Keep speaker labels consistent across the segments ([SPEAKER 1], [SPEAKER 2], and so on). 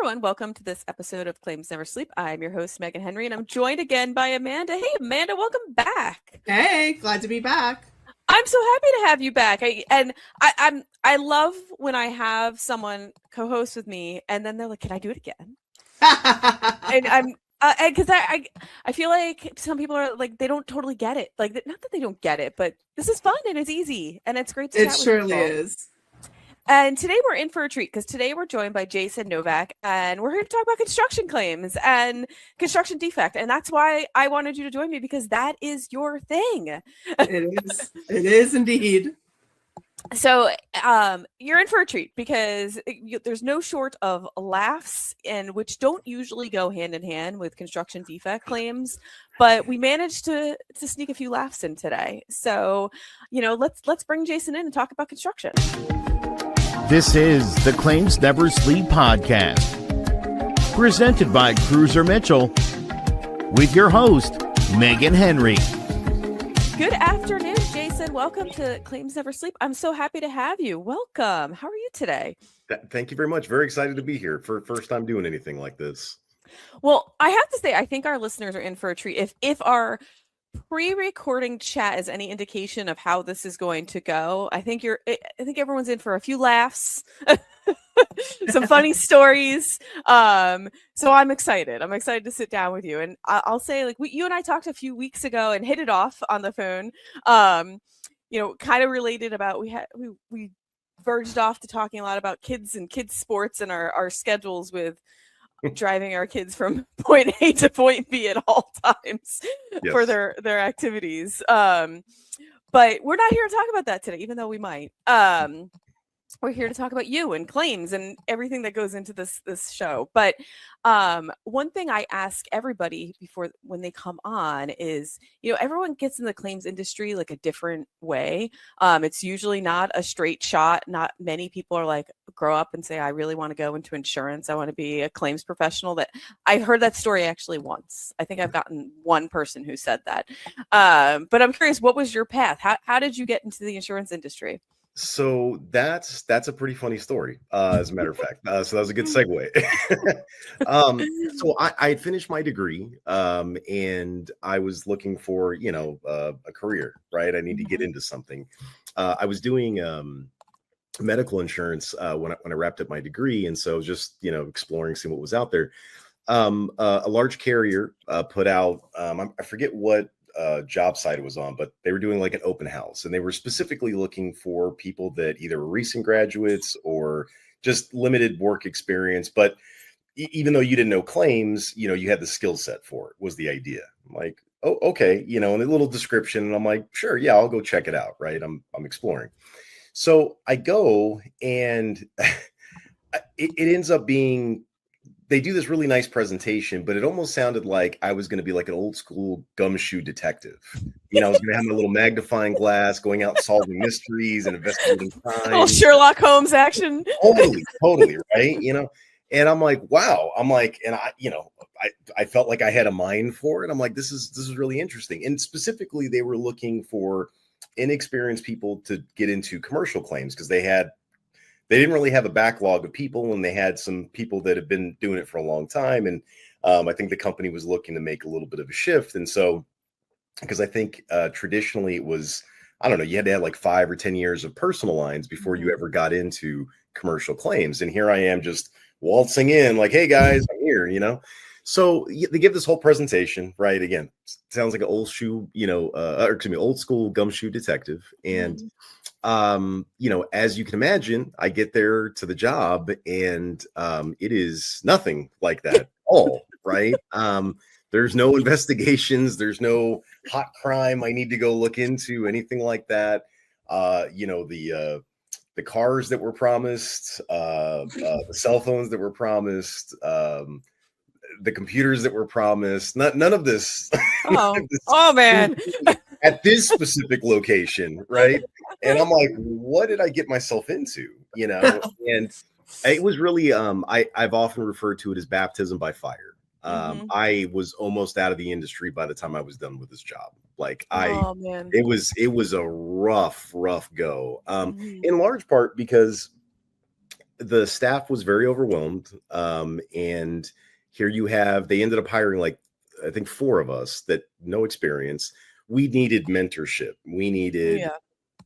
[SPEAKER 1] everyone. Welcome to this episode of Claims Never Sleep. I'm your host, Megan Henry, and I'm joined again by Amanda. Hey, Amanda, welcome back.
[SPEAKER 2] Hey, glad to be back.
[SPEAKER 1] I'm so happy to have you back. I love when I have someone co-host with me, and then they're like, "Can I do it again?" And I'm because I feel like some people are like they don't totally get it. Like not that they don't get it, but this is fun and it's easy and it's great to chat with people.
[SPEAKER 2] It surely is.
[SPEAKER 1] And today we're in for a treat because today we're joined by Jason Novak, and we're here to talk about construction claims and construction defect. And that's why I wanted you to join me, because that is your thing.
[SPEAKER 2] It is. It is indeed.
[SPEAKER 1] So you're in for a treat because there's no short of laughs, and which don't usually go hand in hand with construction defect claims, but we managed to sneak a few laughs in today. So, let's bring Jason in and talk about construction.
[SPEAKER 3] This is the Claims Never Sleep podcast, presented by Cruiser Mitchell, with your host, Megan Henry.
[SPEAKER 1] Good afternoon, Jason. Welcome to Claims Never Sleep. I'm so happy to have you. Welcome. How are you today?
[SPEAKER 4] Thank you very much. Very excited to be here for first time doing anything like this.
[SPEAKER 1] Well, I have to say, I think our listeners are in for a treat. If our pre-recording chat is any indication of how this is going to go, I think everyone's in for a few laughs, some funny stories. So I'm excited. I'm excited to sit down with you. And I'll say, like, you and I talked a few weeks ago and hit it off on the phone. Kind of related about we verged off to talking a lot about kids and kids sports and our schedules with driving our kids from point A to point B at all times. Yes. For their activities. But we're not here to talk about that today, even though we might. We're here to talk about you and claims and everything that goes into this show. But one thing I ask everybody when they come on is, everyone gets in the claims industry like a different way. It's usually not a straight shot. Not many people are like grow up and say, I really want to go into insurance. I want to be a claims professional. That I heard that story actually once. I think I've gotten one person who said that. But I'm curious, what was your path? How did you get into the insurance industry?
[SPEAKER 4] So that's a pretty funny story, as a matter of fact. So that was a good segue. So I had finished my degree, and I was looking for, a career, right? I need to get into something. I was doing medical insurance when I wrapped up my degree, and so just exploring, seeing what was out there. A large carrier put out, I forget what job site it was on, but they were doing like an open house, and they were specifically looking for people that either were recent graduates or just limited work experience. But even though you didn't know claims, you had the skill set for it, was the idea. I'm like, oh, okay, and a little description, and I'm like, sure, yeah, I'll go check it out, right? I'm exploring. So I go, and it ends up being, they do this really nice presentation, but it almost sounded like I was going to be like an old school gumshoe detective. I was going to have my little magnifying glass, going out solving mysteries and investigating crime.
[SPEAKER 1] Oh, Sherlock Holmes action.
[SPEAKER 4] Totally, right? And I'm like, wow. I'm like, and I felt like I had a mind for it. I'm like, this is really interesting. And specifically, they were looking for inexperienced people to get into commercial claims because they didn't really have a backlog of people, and they had some people that had been doing it for a long time. And I think the company was looking to make a little bit of a shift. And so, because I think traditionally it was, I don't know, you had to have like 5 or 10 years of personal lines before you ever got into commercial claims. And here I am just waltzing in like, hey guys, I'm here, So they give this whole presentation, right? Again, sounds like an old old school gumshoe detective. And as you can imagine, I get there to the job, and it is nothing like that at all, right? There's no investigations. There's no hot crime I need to go look into, anything like that. The cars that were promised, the cell phones that were promised, the computers that were promised, none of this.
[SPEAKER 1] Oh man.
[SPEAKER 4] At this specific location, right? And I'm like, what did I get myself into? And it was really, I've often referred to it as baptism by fire. I was almost out of the industry by the time I was done with this job. Like it was a rough go. In large part because the staff was very overwhelmed. And here you have, they ended up hiring like, I think 4 of us that no experience. We needed mentorship. We needed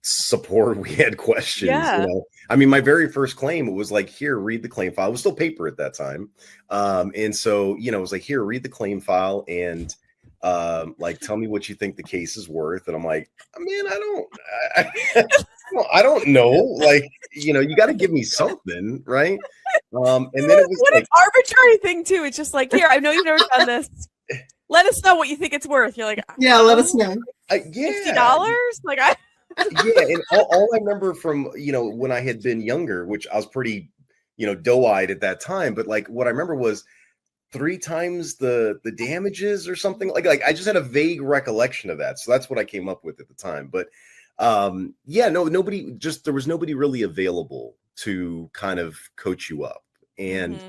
[SPEAKER 4] support. We had questions.
[SPEAKER 1] Yeah.
[SPEAKER 4] You know, I mean, my very first claim, it was like, here, read the claim file. It was still paper at that time. And so, you know, it was like, here, read the claim file and like, tell me what you think the case is worth. And I'm like, man, I don't know. Like, you know, you got to give me something, right? And then it was
[SPEAKER 1] what
[SPEAKER 4] like,
[SPEAKER 1] an arbitrary thing too. It's just like, here, I know you've never done this. Let us know what you think it's worth. You're like,
[SPEAKER 2] Yeah, let us know.
[SPEAKER 1] $50? Like
[SPEAKER 4] yeah. And all I remember from, you know, when I had been younger, which I was pretty, you know, doe-eyed at that time, but like what I remember was 3 times the damages or something like I just had a vague recollection of that. So that's what I came up with at the time. But yeah, no, there was nobody really available to kind of coach you up. And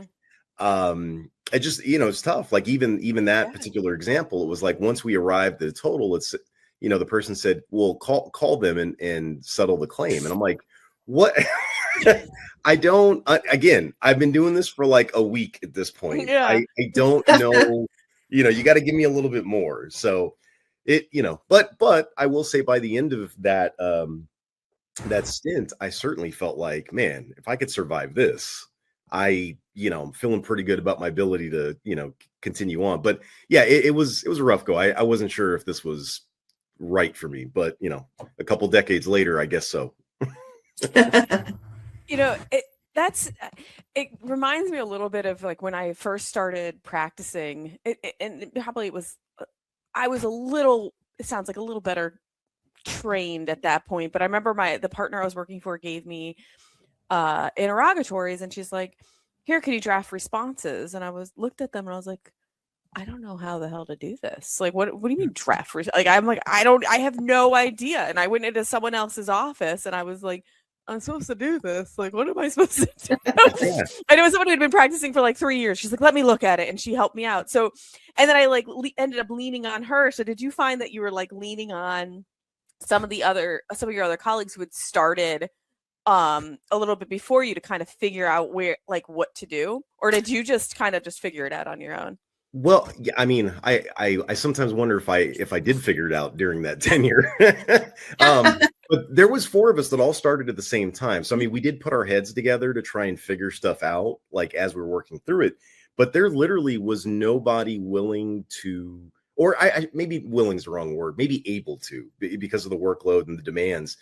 [SPEAKER 4] I just, you know, it's tough. Like even that particular example, it was like, once we arrived at the total, it's, you know, the person said, well, call them and settle the claim. And I'm like, what? Again, I've been doing this for like a week at this point.
[SPEAKER 1] Yeah.
[SPEAKER 4] I don't know, you know, you got to give me a little bit more. So it, you know, but I will say by the end of that, that stint, I certainly felt like, man, if I could survive this, you know, I'm feeling pretty good about my ability to, you know, continue on. But yeah, it was a rough go. I wasn't sure if this was right for me, but you know, a couple decades later, I guess so.
[SPEAKER 1] You know, it reminds me a little bit of like when I first started practicing, and probably I was it sounds like a little better trained at that point, but I remember the partner I was working for gave me interrogatories, and she's like, here, can you draft responses? And I looked at them and I was like, I don't know how the hell to do this. Like, what do you mean draft? Like, I'm like, I have no idea. And I went into someone else's office and I was like, I'm supposed to do this. Like, what am I supposed to do? And it was someone who had been practicing for like 3 years. She's like, let me look at it. And she helped me out. So, and then I like ended up leaning on her. So did you find that you were like leaning on some of your other colleagues who had started a little bit before you to kind of figure out what to do? Or did you just kind of just figure it out on your own?
[SPEAKER 4] Well, yeah, I mean, I sometimes wonder if I did figure it out during that tenure. But there was 4 of us that all started at the same time. So, I mean, we did put our heads together to try and figure stuff out, like as we were working through it. But there literally was nobody willing to, or maybe willing is the wrong word, maybe able to, because of the workload and the demands.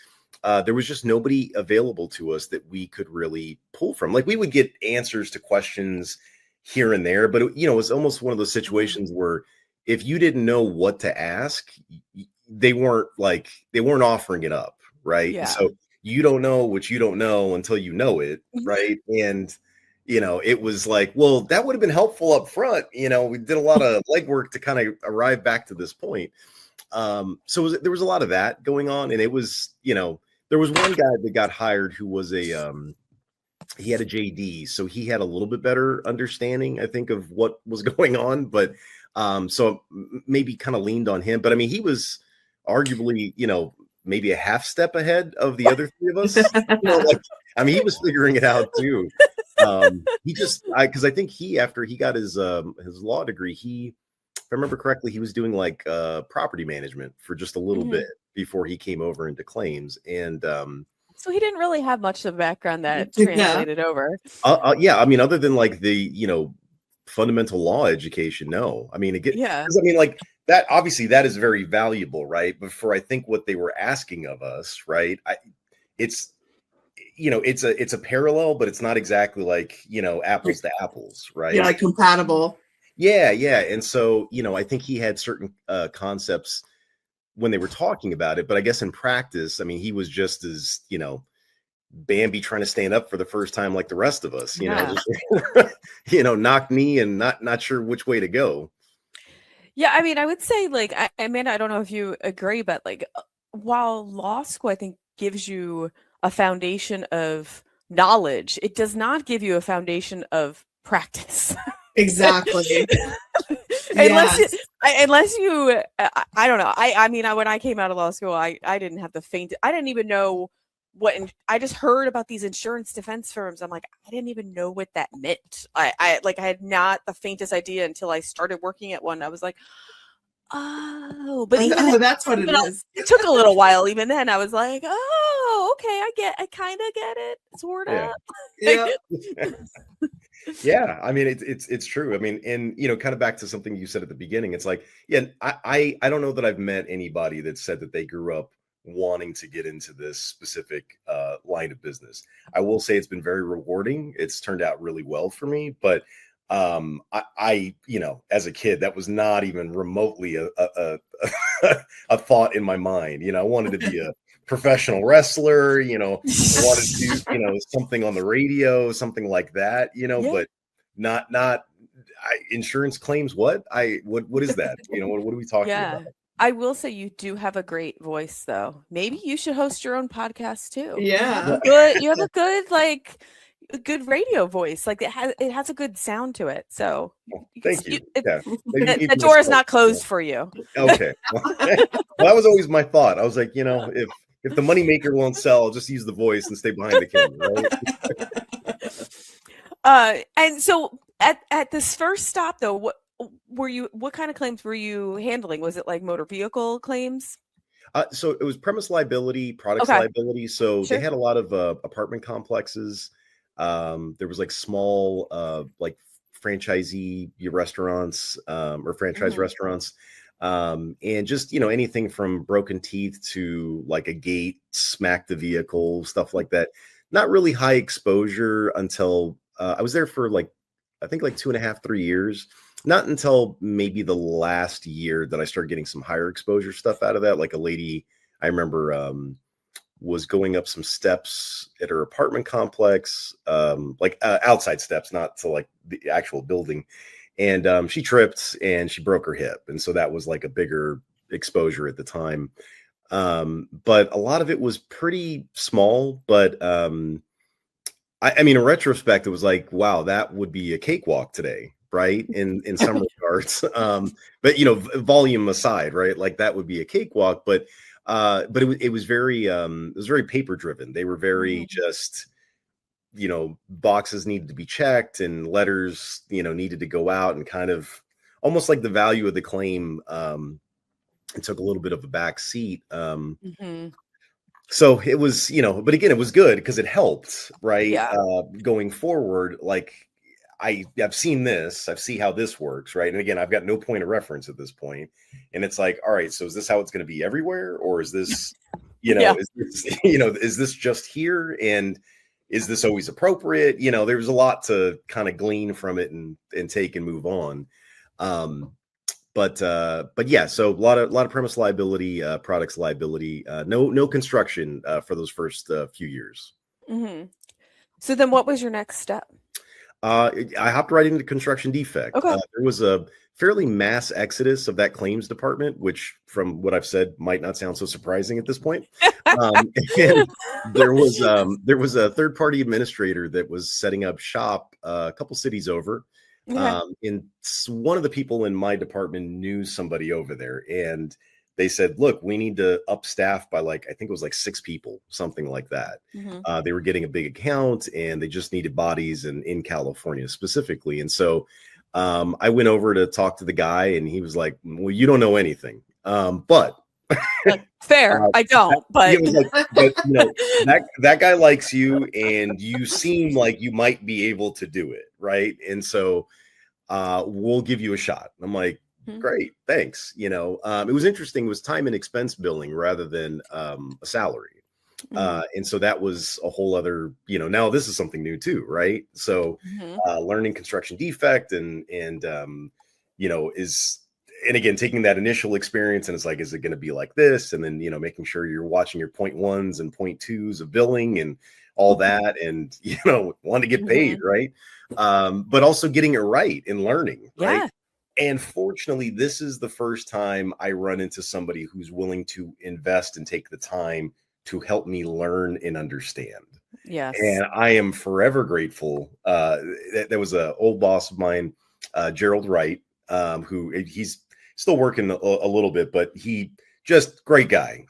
[SPEAKER 4] There was just nobody available to us that we could really pull from. Like we would get answers to questions here and there, but it was almost one of those situations where if you didn't know what to ask, they weren't offering it up, right?
[SPEAKER 1] Yeah.
[SPEAKER 4] So you don't know what you don't know until you know it, right? And it was like, well, that would have been helpful up front. We did a lot of legwork to kind of arrive back to this point. So there was a lot of that going on, and it was, there was one guy that got hired who was he had a JD, so he had a little bit better understanding, I think, of what was going on. But so maybe kind of leaned on him. But I mean, he was arguably, maybe a half step ahead of the other 3 of us. He was figuring it out too. Because I think after he got his law degree, if I remember correctly, he was doing like property management for just a little bit before he came over into claims. And
[SPEAKER 1] so he didn't really have much of a background that translated over.
[SPEAKER 4] Yeah, I mean, other than like the fundamental law education, no. I mean, like that, obviously that is very valuable, right? But for I think what they were asking of us, right? It's a parallel, but it's not exactly like apples to apples, right?
[SPEAKER 2] Yeah, like compatible.
[SPEAKER 4] Yeah. And so I think he had certain concepts when they were talking about it, but I guess in practice, I mean, he was just as Bambi trying to stand up for the first time like the rest of us, knock knee and not sure which way to go.
[SPEAKER 1] Yeah, I mean, I would say like Amanda, I don't know if you agree, but like while law school I think gives you a foundation of knowledge, it does not give you a foundation of practice.
[SPEAKER 2] Exactly.
[SPEAKER 1] Unless you I don't know. I mean, when I came out of law school, I didn't have the faint. I didn't even know I just heard about these insurance defense firms. I'm like, I didn't even know what that meant. I had not the faintest idea until I started working at one. I was like, oh, but even then,
[SPEAKER 2] that's what it is.
[SPEAKER 1] it took a little while. Even then, I was like, oh, okay, I kind of get it, sort of.
[SPEAKER 4] Yeah.
[SPEAKER 2] Yeah.
[SPEAKER 4] Yeah, I mean it's true. I mean, and kind of back to something you said at the beginning. It's like, yeah, I don't know that I've met anybody that said that they grew up wanting to get into this specific line of business. I will say it's been very rewarding. It's turned out really well for me, but I as a kid, that was not even remotely a a thought in my mind. I wanted to be a professional wrestler, I wanted to do, something on the radio, something like that, but not insurance claims. What is that? What are we talking about?
[SPEAKER 1] I will say you do have a great voice, though. Maybe you should host your own podcast too.
[SPEAKER 2] Yeah.
[SPEAKER 1] You have a good a good radio voice. Like it has a good sound to it. So
[SPEAKER 4] thank you.
[SPEAKER 1] The door is not closed for you.
[SPEAKER 4] Okay. Well, that was always my thought. I was like, if the moneymaker won't sell, I'll just use the voice and stay behind the camera.
[SPEAKER 1] Right? And so at this first stop, though, what kind of claims were you handling? Was it like motor vehicle claims?
[SPEAKER 4] So it was premise liability, products liability. So they had a lot of apartment complexes. There was like small like franchisee restaurants or franchise restaurants. And just anything from broken teeth to like a gate smacked the vehicle, stuff like that. Not really high exposure until I was there for I think 2.5, 3 years. Not until maybe the last year that I started getting some higher exposure stuff out of that. Like a lady I remember was going up some steps at her apartment complex, outside steps, not to the actual building. And she tripped and she broke her hip. And so that was like a bigger exposure at the time. But a lot of it was pretty small. But I mean, in retrospect, it was like, wow, that would be a cakewalk today, right? In some regards. But volume aside, right? Like that would be a cakewalk. But it was very paper driven. They were very just, boxes needed to be checked and letters, needed to go out, and kind of almost like the value of the claim, it took a little bit of a back seat. So it was, but again, it was good because it helped, right?
[SPEAKER 1] Yeah.
[SPEAKER 4] Going forward, I've seen this, I've seen how this works, right? And again, I've got no point of reference at this point. And it's like, all right, so is this how it's going to be everywhere? Or is this, is this just here? And is this always appropriate? There's a lot to kind of glean from it and take and move on. But yeah, so a lot of premise liability, products liability, no construction for those first few years.
[SPEAKER 1] So then what was your next step?
[SPEAKER 4] I hopped right into construction defect.
[SPEAKER 1] Okay.
[SPEAKER 4] There was a fairly mass exodus of that claims department, which from what I've said might not sound so surprising at this point. And there was a third party administrator that was setting up shop a couple cities over. And one of the people in my department knew somebody over there, and they said, look, we need to up staff by I think it was 6 people, something like that. They were getting a big account and they just needed bodies in California specifically. And so I went over to talk to the guy, and he was like, well, you don't know anything. But
[SPEAKER 1] fair. I don't, but,
[SPEAKER 4] that guy likes you and you seem like you might be able to do it. Right. And so we'll give you a shot. I'm like, great, thanks. It was interesting. It was time and expense billing rather than a salary. And so that was a whole other, now this is something new too, right? So learning construction defect and and again, taking that initial experience, and it's like, is it going to be like this? And then, making sure you're watching your 0.1s and 0.2s of billing and all that, and, want to get paid, right? But also getting it right and learning, right?
[SPEAKER 1] Yeah.
[SPEAKER 4] And fortunately, this is the first time I run into somebody who's willing to invest and take the time to help me learn and understand.
[SPEAKER 1] Yes.
[SPEAKER 4] And I am forever grateful. There was an old boss of mine, Gerald Wright, who he's still working a little bit, but he just great guy,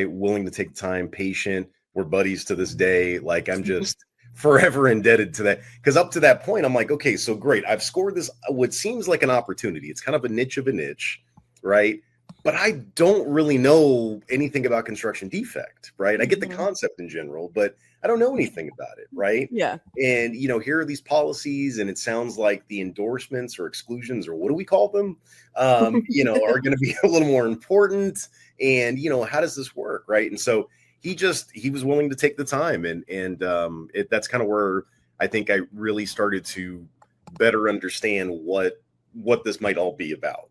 [SPEAKER 4] willing to take the time, patient, we're buddies to this day. Like I'm just forever indebted to that, because up to that point, I'm like, okay, so great. I've scored this, what seems like an opportunity. It's kind of a niche of a niche, right? But I don't really know anything about construction defect, right? I get the concept in general, but I don't know anything about it, right?
[SPEAKER 1] Yeah.
[SPEAKER 4] And, here are these policies, and it sounds like the endorsements or exclusions, or what do we call them, are going to be a little more important. And, how does this work, right? And so he was willing to take the time, and that's kind of where I think I really started to better understand what this might all be about.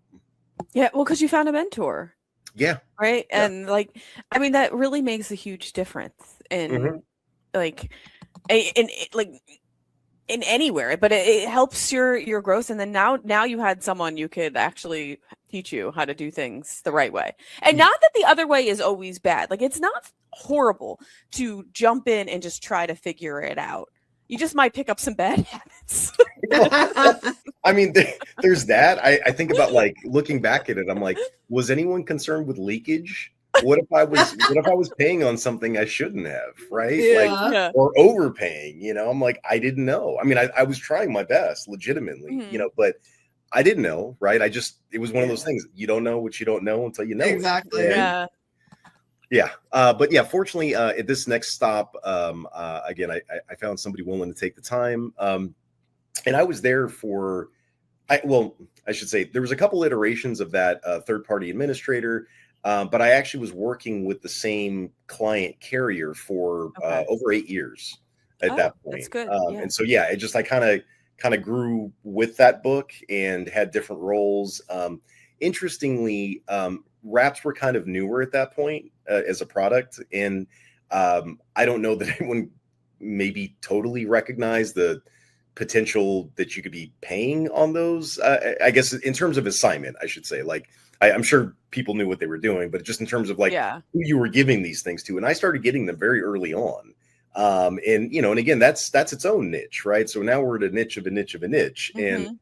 [SPEAKER 1] Yeah, well, because you found a mentor.
[SPEAKER 4] Yeah.
[SPEAKER 1] Right.
[SPEAKER 4] Yeah.
[SPEAKER 1] And that really makes a huge difference in in anywhere, but it helps your growth. And then now you had someone you could actually teach you how to do things the right way. And not that the other way is always bad. Like, it's not horrible to jump in and just try to figure it out. You just might pick up some bad habits.
[SPEAKER 4] I mean, there's that. I think about, like, looking back at it, I'm like, was anyone concerned with leakage? What if I was paying on something I shouldn't have, right?
[SPEAKER 2] Yeah.
[SPEAKER 4] Or overpaying, I'm like, I didn't know. I mean, I was trying my best legitimately, but I didn't know, right? It was one of those things. You don't know what you don't know until you know.
[SPEAKER 2] Exactly.
[SPEAKER 4] It. Yeah. But yeah, fortunately, at this next stop, again, I found somebody willing to take the time. And I was there for, I should say there was a couple iterations of that third-party administrator, but I actually was working with the same client carrier for over 8 years at that point.
[SPEAKER 1] That's good.
[SPEAKER 4] And so, yeah, I kind of grew with that book and had different roles. Interestingly, wraps were kind of newer at that point as a product. And I don't know that anyone maybe totally recognized the potential that you could be paying on those. I guess in terms of assignment, I should say, like, I'm sure people knew what they were doing, but just in terms of who you were giving these things to. And I started getting them very early on. And again, that's its own niche, right? So now we're at a niche of a niche of a niche. And,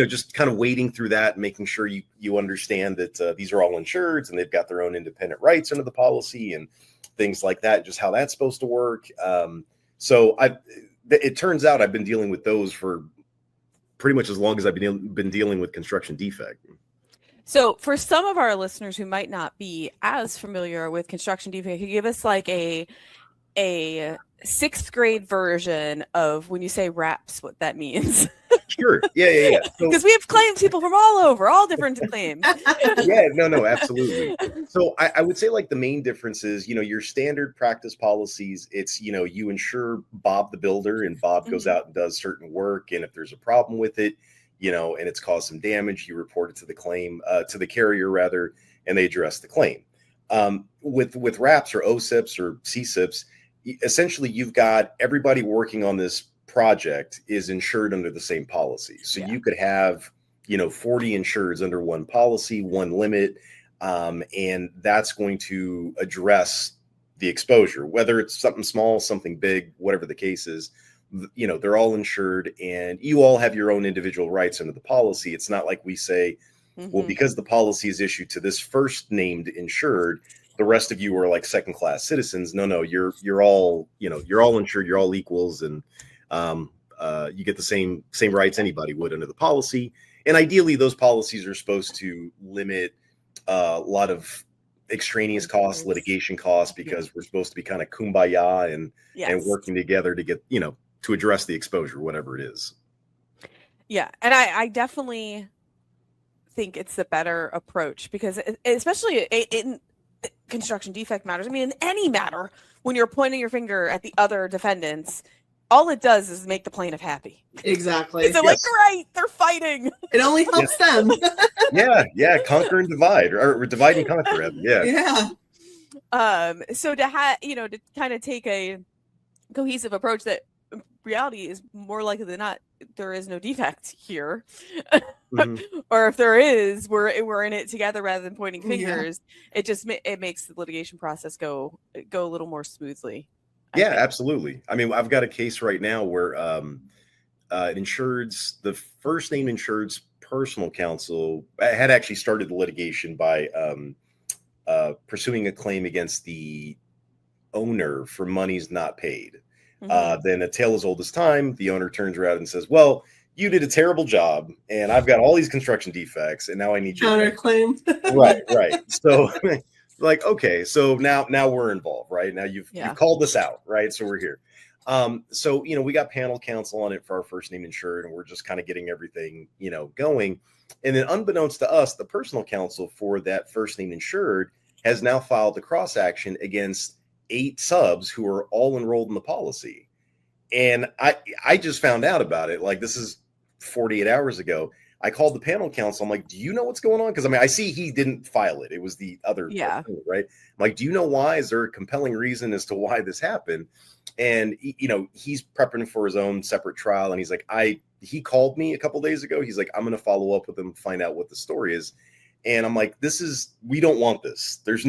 [SPEAKER 4] just kind of wading through that, making sure you understand that these are all insureds and they've got their own independent rights under the policy and things like that, just how that's supposed to work. So it turns out I've been dealing with those for pretty much as long as I've been dealing with construction defect.
[SPEAKER 1] So for some of our listeners who might not be as familiar with construction defect, could you give us like a sixth grade version of when you say wraps, what that means?
[SPEAKER 4] Sure. Yeah.
[SPEAKER 1] Because we have claims people from all different claims.
[SPEAKER 4] Yeah, no, absolutely. So I would say, like, the main difference is, your standard practice policies, it's, you insure Bob the builder, and Bob goes out and does certain work. And if there's a problem with it, and it's caused some damage, you report it to the carrier rather, and they address the claim. With wraps or OSIPs or CSIPs, essentially you've got everybody working on this project is insured under the same policy. So you could have, 40 insureds under one policy, one limit, and that's going to address the exposure, whether it's something small, something big, whatever the case is. They're all insured, and you all have your own individual rights under the policy. It's not like we say, well, because the policy is issued to this first named insured, the rest of you are like second class citizens. No, you're all insured, you're all equals, and you get the same rights anybody would under the policy. And ideally, those policies are supposed to limit a lot of extraneous costs, litigation costs, because we're supposed to be kind of kumbaya and working together to get, to address the exposure, whatever it is. Yeah.
[SPEAKER 1] And I definitely think it's the better approach, because especially in construction defect matters, I mean, in any matter, when you're pointing your finger at the other defendants, all it does is make the plaintiff happy.
[SPEAKER 2] Exactly.
[SPEAKER 1] They're like, great, they're fighting.
[SPEAKER 2] It only helps them.
[SPEAKER 4] Yeah. Conquer and divide, or divide and conquer. Yeah.
[SPEAKER 1] So to kind of take a cohesive approach, that reality is more likely than not, there is no defect here. Or if there is, we're in it together rather than pointing fingers. It makes the litigation process go a little more smoothly.
[SPEAKER 4] Yeah, absolutely. I mean, I've got a case right now where the first name insured's personal counsel had actually started the litigation by pursuing a claim against the owner for monies not paid.
[SPEAKER 1] Mhm.
[SPEAKER 4] Then a tale as old as time, the owner turns around and says, well, you did a terrible job and I've got all these construction defects and now I need you.
[SPEAKER 2] Counterclaim.
[SPEAKER 4] Right. So like, okay, so now we're involved, right? Now you've called us out, right? So we're here. So, we got panel counsel on it for our first name insured, and we're just kind of getting everything, going. And then unbeknownst to us, the personal counsel for that first name insured has now filed a cross action against 8 subs who are all enrolled in the policy. And I just found out about it. Like, this is 48 hours ago. I called the panel counsel. I'm like, do you know what's going on? Because I see he didn't file it. It was the other, attorney, right? I'm like, do you know why? Is there a compelling reason as to why this happened? And he's prepping for his own separate trial. And he's like, he called me a couple days ago. He's like, I'm going to follow up with him, find out what the story is. And I'm like, we don't want this. There's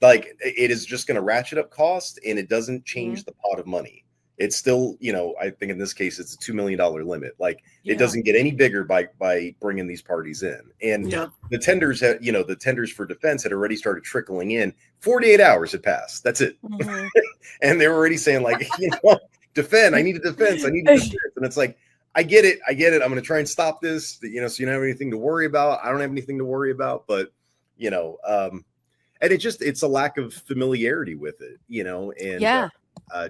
[SPEAKER 4] like, it is just going to ratchet up cost, and it doesn't change the pot of money. It's still, I think in this case, it's a $2 million limit. Like, it doesn't get any bigger by bringing these parties in. And the tenders the tenders for defense had already started trickling in. 48 hours had passed. That's it. Mm-hmm. And they were already saying like, defend, I need a defense. I need a defense. And it's like, I get it. I'm going to try and stop this, so you don't have anything to worry about. I don't have anything to worry about, but, and it's a lack of familiarity with it, and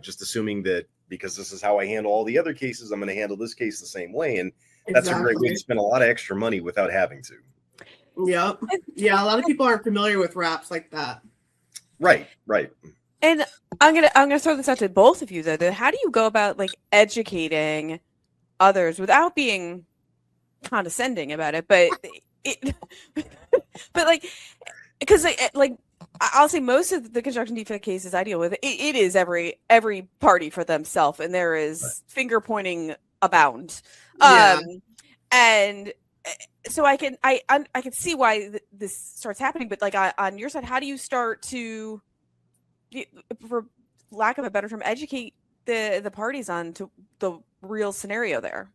[SPEAKER 4] just assuming that because this is how I handle all the other cases, I'm going to handle this case the same way. And that's a great way to spend a lot of extra money without having to.
[SPEAKER 2] Yep. Yeah. A lot of people aren't familiar with wraps like that.
[SPEAKER 4] Right.
[SPEAKER 1] And I'm gonna throw this out to both of you though. How do you go about like educating others without being condescending about it? But like, because like I'll say most of the construction defect cases I deal with, it is every party for themselves, and there is finger pointing abound. And so I can see why this starts happening. But like on your side, how do you start to, for lack of a better term, educate the parties on to the real scenario there?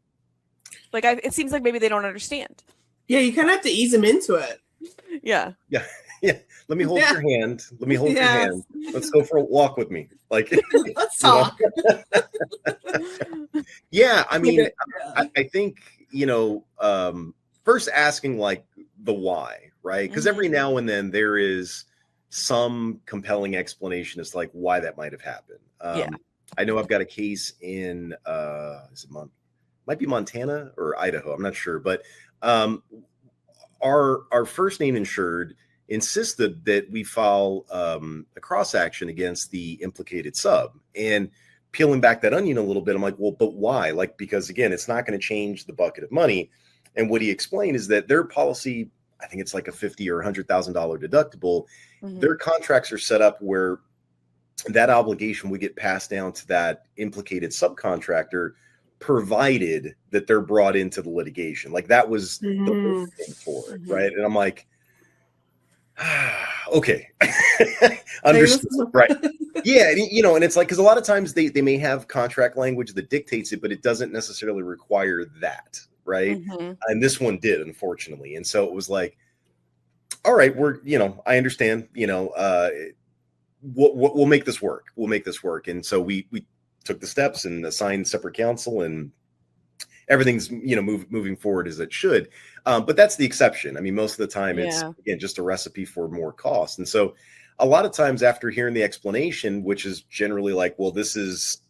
[SPEAKER 1] Like it seems like maybe they don't understand.
[SPEAKER 2] Yeah, you kind of have to ease them into it.
[SPEAKER 1] Yeah.
[SPEAKER 4] Let me hold your hand. Let me hold your hand. Let's go for a walk with me. Like,
[SPEAKER 2] let's talk.
[SPEAKER 4] Yeah, I think first asking like the why, right? Because every now and then there is some compelling explanation as to like why that might have happened. I know I've got a case in might be Montana or Idaho. I'm not sure, but our first name insured insisted that we file a cross action against the implicated sub. And peeling back that onion a little bit, I'm like, well, but why? Like, because again, it's not going to change the bucket of money. And what he explained is that their policy, I think it's like a $50,000 or $100,000 deductible. Mm-hmm. Their contracts are set up where that obligation would get passed down to that implicated subcontractor, provided that they're brought into the litigation. Like that was the whole thing for it, right? And I'm like, okay, understood, right? Yeah, and it's like, because a lot of times they may have contract language that dictates it, but it doesn't necessarily require that, right? And this one did, unfortunately. And so it was like, all right, I understand, we'll make this work. We'll make this work. And so we took the steps and assigned separate counsel, and everything's moving forward as it should, but that's the exception. I mean, most of the time it's again just a recipe for more cost. And so a lot of times after hearing the explanation, which is generally like, well, this is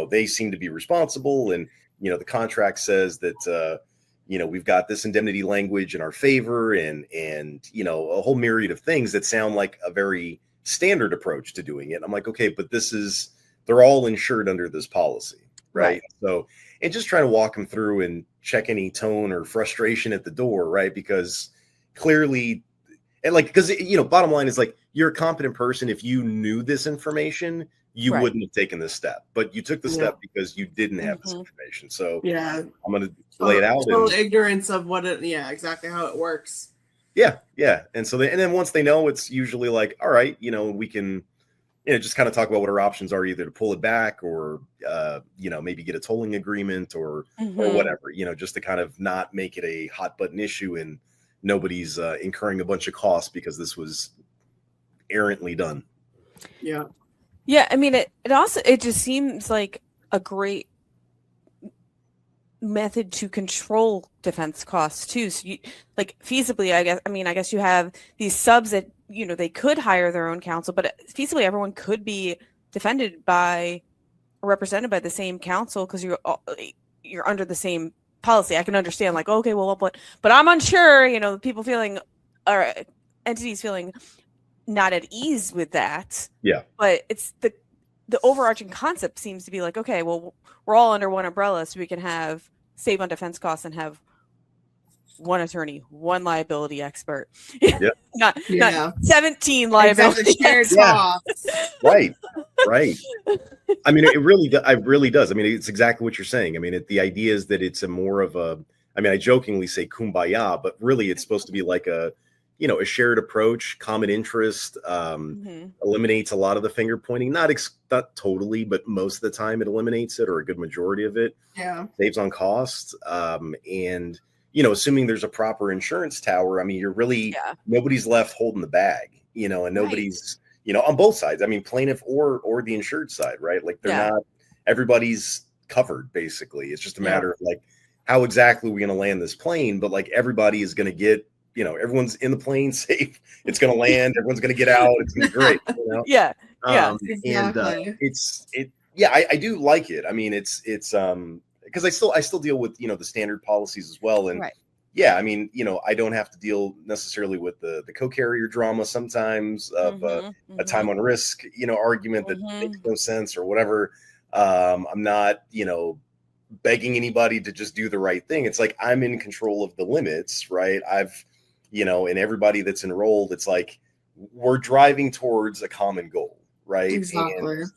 [SPEAKER 4] they seem to be responsible, and the contract says that we've got this indemnity language in our favor, and a whole myriad of things that sound like a very standard approach to doing it. I'm like, okay, but they're all insured under this policy, right? So, and just trying to walk them through and check any tone or frustration at the door, right? Because clearly, and like, because bottom line is like, you're a competent person. If you knew this information, you wouldn't have taken this step, but you took the step because you didn't have this information. So I'm going to lay it out.
[SPEAKER 2] Total ignorance of what exactly how it works.
[SPEAKER 4] Yeah. And so and then once they know, it's usually like, all right, we can, just kind of talk about what our options are, either to pull it back or, maybe get a tolling agreement or whatever, just to kind of not make it a hot button issue and nobody's incurring a bunch of costs because this was errantly done.
[SPEAKER 1] Yeah. Yeah, I mean, it just seems like a great method to control defense costs too. So you, like, feasibly, I guess you have these subs that, you know, they could hire their own counsel, but feasibly everyone could be defended by or represented by the same counsel because you're under the same policy. I can understand, like, okay, well, but I'm unsure, you know, people feeling or entities feeling not at ease with that.
[SPEAKER 4] Yeah.
[SPEAKER 1] But it's the overarching concept seems to be like, okay, well, we're all under one umbrella, so we can save on defense costs and have one attorney, one liability expert.
[SPEAKER 4] Yeah.
[SPEAKER 1] not 17 liability
[SPEAKER 2] shared costs.
[SPEAKER 4] Right. I mean, it really does. I mean, it's exactly what you're saying. I mean, the idea is that it's a more of a, I mean, I jokingly say kumbaya, but really it's supposed to be like a, you know, a shared approach, common interest, eliminates a lot of the finger pointing, not totally, but most of the time it eliminates it, or a good majority of it.
[SPEAKER 2] Yeah.
[SPEAKER 4] Saves on costs. And, you know, assuming there's a proper insurance tower, I mean, you're really, nobody's left holding the bag, you know, and nobody's, you know, on both sides. I mean, plaintiff or the insured side, right? Like they're not, everybody's covered basically. It's just a matter of like, how exactly are we going to land this plane? But like everybody is going to get, you know, everyone's in the plane safe. It's going to land. Everyone's going to get out. It's going to be great. You know?
[SPEAKER 2] Exactly.
[SPEAKER 4] And I do like it. I mean, it's because I still deal with, you know, the standard policies as well. And yeah, I mean, you know, I don't have to deal necessarily with the co-carrier drama sometimes of a time on risk, you know, argument that makes no sense or whatever. I'm not, you know, begging anybody to just do the right thing. It's like, I'm in control of the limits, right? You know, and everybody that's enrolled, it's like, we're driving towards a common goal, right?
[SPEAKER 2] Exactly.
[SPEAKER 4] And,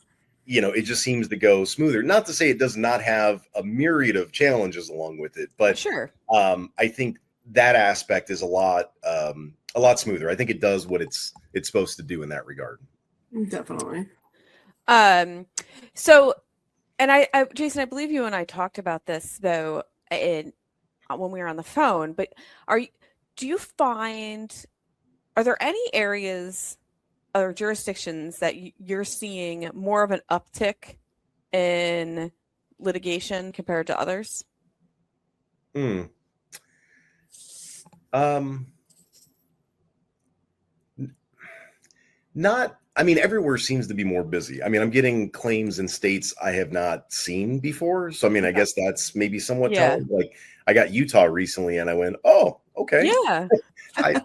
[SPEAKER 4] you know, it just seems to go smoother. Not to say it does not have a myriad of challenges along with it, but I think that aspect is a lot smoother. I think it does what it's supposed to do in that regard.
[SPEAKER 2] Definitely.
[SPEAKER 1] So, and I Jason, I believe you and I talked about this though when we were on the phone, but are there any areas or jurisdictions that you're seeing more of an uptick in litigation compared to others?
[SPEAKER 4] Not, I mean, everywhere seems to be more busy. I mean, I'm getting claims in states I have not seen before. So, I mean, I guess that's maybe somewhat telling. Like, I got Utah recently and I went, oh, okay.
[SPEAKER 1] Yeah.
[SPEAKER 4] I'm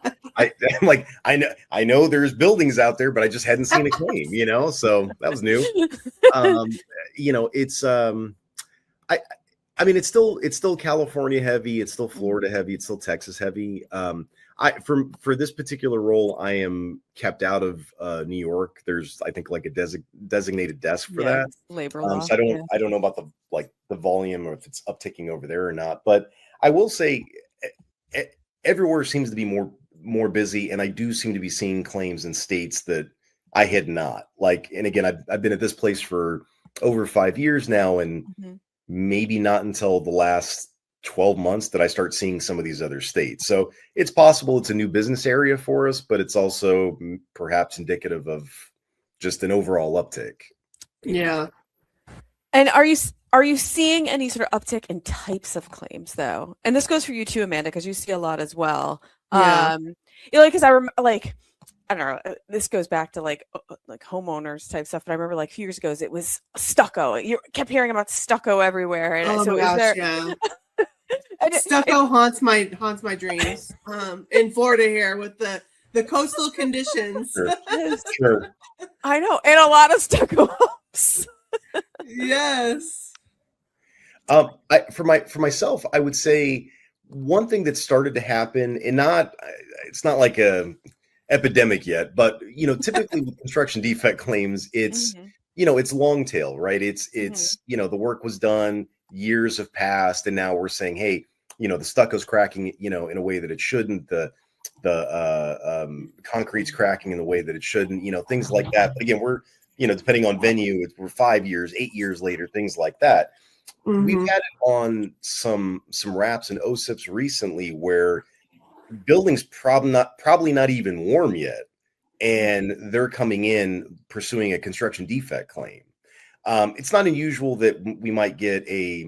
[SPEAKER 4] like, I know there's buildings out there, but I just hadn't seen a claim, you know? So that was new. You know, it's, I mean, it's still California heavy. It's still Florida heavy. It's still Texas heavy. For this particular role, I am kept out of New York. There's, I think, like a designated desk for that.
[SPEAKER 1] Labor law.
[SPEAKER 4] So I don't know about the volume or if it's upticking over there or not. But I will say everywhere seems to be more busy, and I do seem to be seeing claims in states that I had not. Like, and again, I've been at this place for over 5 years now, and maybe not until the last 12 months that I start seeing some of these other states. So it's possible it's a new business area for us, but it's also perhaps indicative of just an overall uptick.
[SPEAKER 2] Yeah.
[SPEAKER 1] And are you seeing any sort of uptick in types of claims though? And this goes for you too, Amanda, because you see a lot as well.
[SPEAKER 2] Yeah.
[SPEAKER 1] You know, like, because I don't know, this goes back to like homeowners type stuff, but I remember like a few years ago, it was stucco. You kept hearing about stucco everywhere. And
[SPEAKER 2] oh
[SPEAKER 1] so
[SPEAKER 2] my gosh, yeah. Stucco haunts my dreams. In Florida here with the coastal conditions.
[SPEAKER 4] Sure.
[SPEAKER 1] I know, and a lot of stucco homes.
[SPEAKER 2] Yes.
[SPEAKER 4] For myself, I would say one thing that started to happen, and it's not like a epidemic yet, but you know, typically with construction defect claims, it's you know, it's long tail, right? It's you know, the work was done, years have passed, and now we're saying, hey, you know, the stucco's cracking, you know, in a way that it shouldn't, the concrete's cracking in the way that it shouldn't, you know, things like that. But again, we're, you know, depending on venue, we're 5 years, 8 years later, things like that. We've had it on some wraps and OSIPs recently where buildings probably not even warm yet, and they're coming in pursuing a construction defect claim. It's not unusual that we might get a,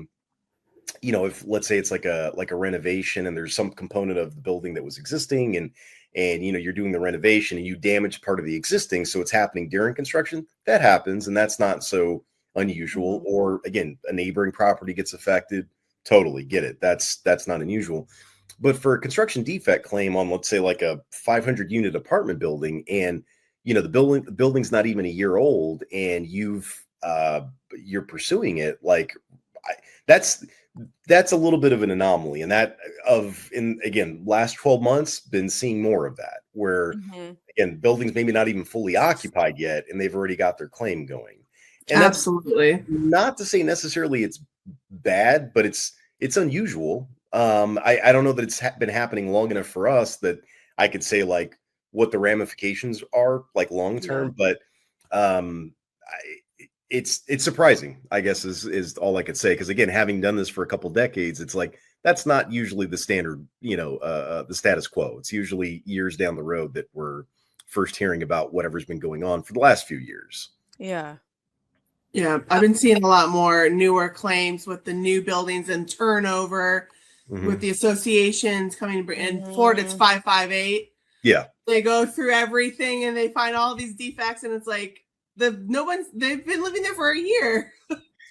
[SPEAKER 4] if let's say it's like a renovation and there's some component of the building that was existing, and you're doing the renovation and you damage part of the existing, so it's happening during construction. That happens, and that's not so unusual. Or again, a neighboring property gets affected. Totally get it. That's not unusual. But for a construction defect claim on, let's say, like a 500 unit apartment building, and the building's not even a year old, and you're pursuing it, like that's a little bit of an anomaly. And again, last 12 months, been seeing more of that, where again, buildings maybe not even fully occupied yet, and they've already got their claim going. And
[SPEAKER 2] absolutely,
[SPEAKER 4] not to say necessarily it's bad, but it's unusual. I don't know that it's been happening long enough for us that I could say like what the ramifications are like long term, but it's surprising, I guess, is all I could say. Because again, having done this for a couple decades, it's like that's not usually the standard, the status quo. It's usually years down the road that we're first hearing about whatever's been going on for the last few years.
[SPEAKER 1] Yeah.
[SPEAKER 2] Yeah, I've been seeing a lot more newer claims with the new buildings and turnover, with the associations coming in Florida. It's 558.
[SPEAKER 4] Yeah,
[SPEAKER 2] they go through everything and they find all these defects, and it's like they've been living there for a year.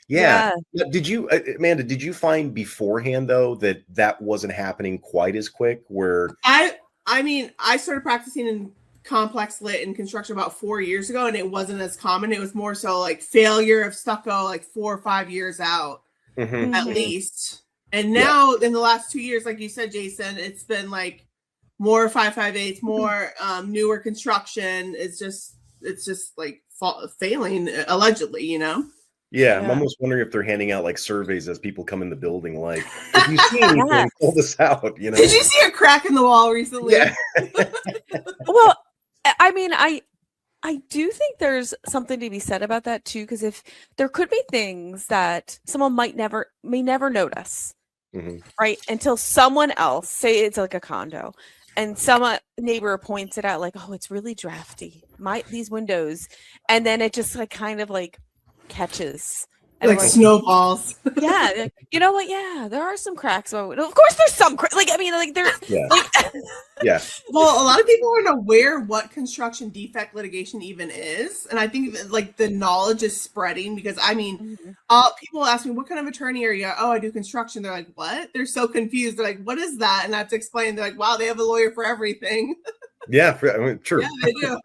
[SPEAKER 4] Yeah. Did you, Amanda? Did you find beforehand though that wasn't happening quite as quick? Where
[SPEAKER 2] I mean, I started practicing in complex lit and construction about 4 years ago, and it wasn't as common. It was more so like failure of stucco like 4 or 5 years out at least. And now in the last 2 years, like you said, Jason, it's been like more 558s, more newer construction. It's just like failing allegedly,
[SPEAKER 4] Yeah, I'm almost wondering if they're handing out like surveys as people come in the building, like, if you see anything, pull this out,
[SPEAKER 2] Did you see a crack in the wall recently?
[SPEAKER 4] Yeah.
[SPEAKER 1] Well, I mean, I do think there's something to be said about that too, because if there could be things that someone may never notice, right, until someone else, say it's like a condo, and some neighbor points it out, like, oh, it's really drafty, these windows, and then it just like kind of like catches.
[SPEAKER 2] Like snowballs.
[SPEAKER 1] Yeah, you know what? Yeah, there are some cracks. Of course, there's some there.
[SPEAKER 4] Yeah.
[SPEAKER 2] Well, a lot of people aren't aware what construction defect litigation even is, and I think that, like, the knowledge is spreading because people ask me, "What kind of attorney are you?" "Oh, I do construction." They're like, "What?" They're so confused. They're like, "What is that?" And I have to explain. They're like, "Wow, they have a lawyer for everything."
[SPEAKER 4] Yeah, true.
[SPEAKER 2] Yeah, they do.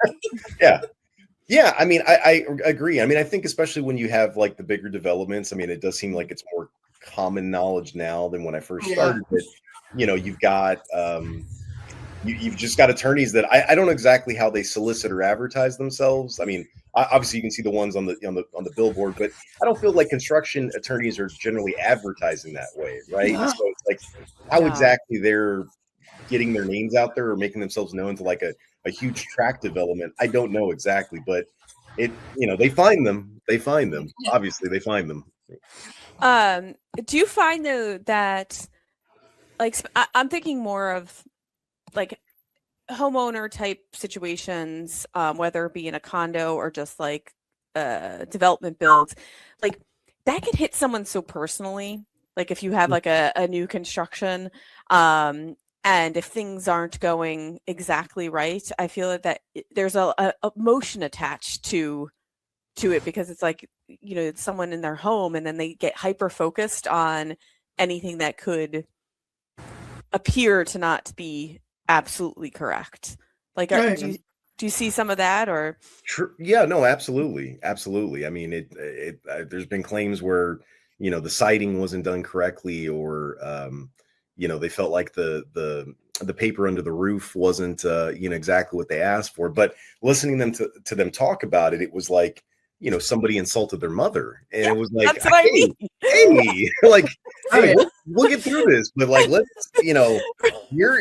[SPEAKER 4] Yeah. Yeah, I mean, I agree. I mean, I think especially when you have like the bigger developments, I mean, it does seem like it's more common knowledge now than when I first started. But you've got you've just got attorneys that I don't know exactly how they solicit or advertise themselves. I mean, obviously you can see the ones on the billboard, but I don't feel like construction attorneys are generally advertising that way, right?
[SPEAKER 2] Yeah.
[SPEAKER 4] So it's like how exactly they're getting their names out there or making themselves known to like a huge tract development. I don't know exactly, but they find them. Obviously they find them.
[SPEAKER 1] Do you find though that, like, I'm thinking more of like homeowner type situations, whether it be in a condo or just like development builds, like that could hit someone so personally. Like if you have like a new construction, and if things aren't going exactly right, I feel that there's a emotion attached to it, because it's like, it's someone in their home and then they get hyper focused on anything that could appear to not be absolutely correct. Like, do you see some of that or?
[SPEAKER 4] Sure. Yeah, no, absolutely. Absolutely. I mean, there's been claims where, the siding wasn't done correctly, or, they felt like the paper under the roof wasn't, exactly what they asked for. But listening to them talk about it, it was like, somebody insulted their mother, and it was like,
[SPEAKER 1] that's what I mean.
[SPEAKER 4] Hey, like, hey, we'll get through this, but like, let's, you're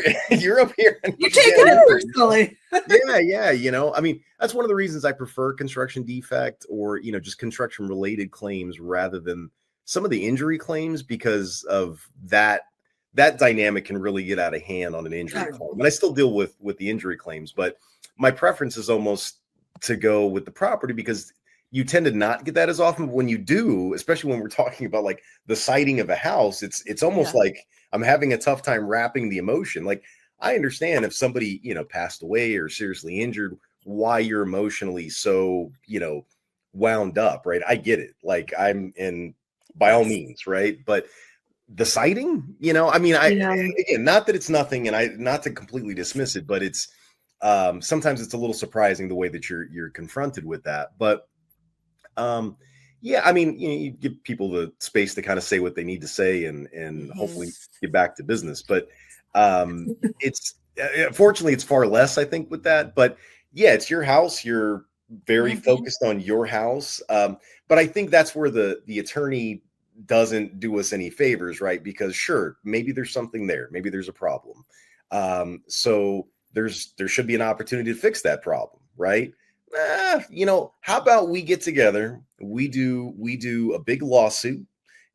[SPEAKER 4] up here, and
[SPEAKER 2] you're taking it personally.
[SPEAKER 4] Yeah. I mean, that's one of the reasons I prefer construction defect or, just construction related claims rather than some of the injury claims, because of that dynamic can really get out of hand on an injury claim. And I still deal with the injury claims, but my preference is almost to go with the property because you tend to not get that as often. But when you do, especially when we're talking about like the siding of a house, it's almost like I'm having a tough time wrapping the emotion. Like I understand if somebody, passed away or seriously injured, why you're emotionally so, wound up, right? I get it. Like I'm in by all means, right? But the siding, again, not that it's nothing, and not to completely dismiss it, but it's sometimes it's a little surprising the way that you're confronted with that. But you give people the space to kind of say what they need to say and hopefully get back to business. But it's fortunately it's far less, I think, with that. But yeah, it's your house. You're very focused on your house. But I think that's where the attorney doesn't do us any favors, right? Because sure, maybe there's something there, maybe there's a problem. So there should be an opportunity to fix that problem, right? How about we get together, we do a big lawsuit,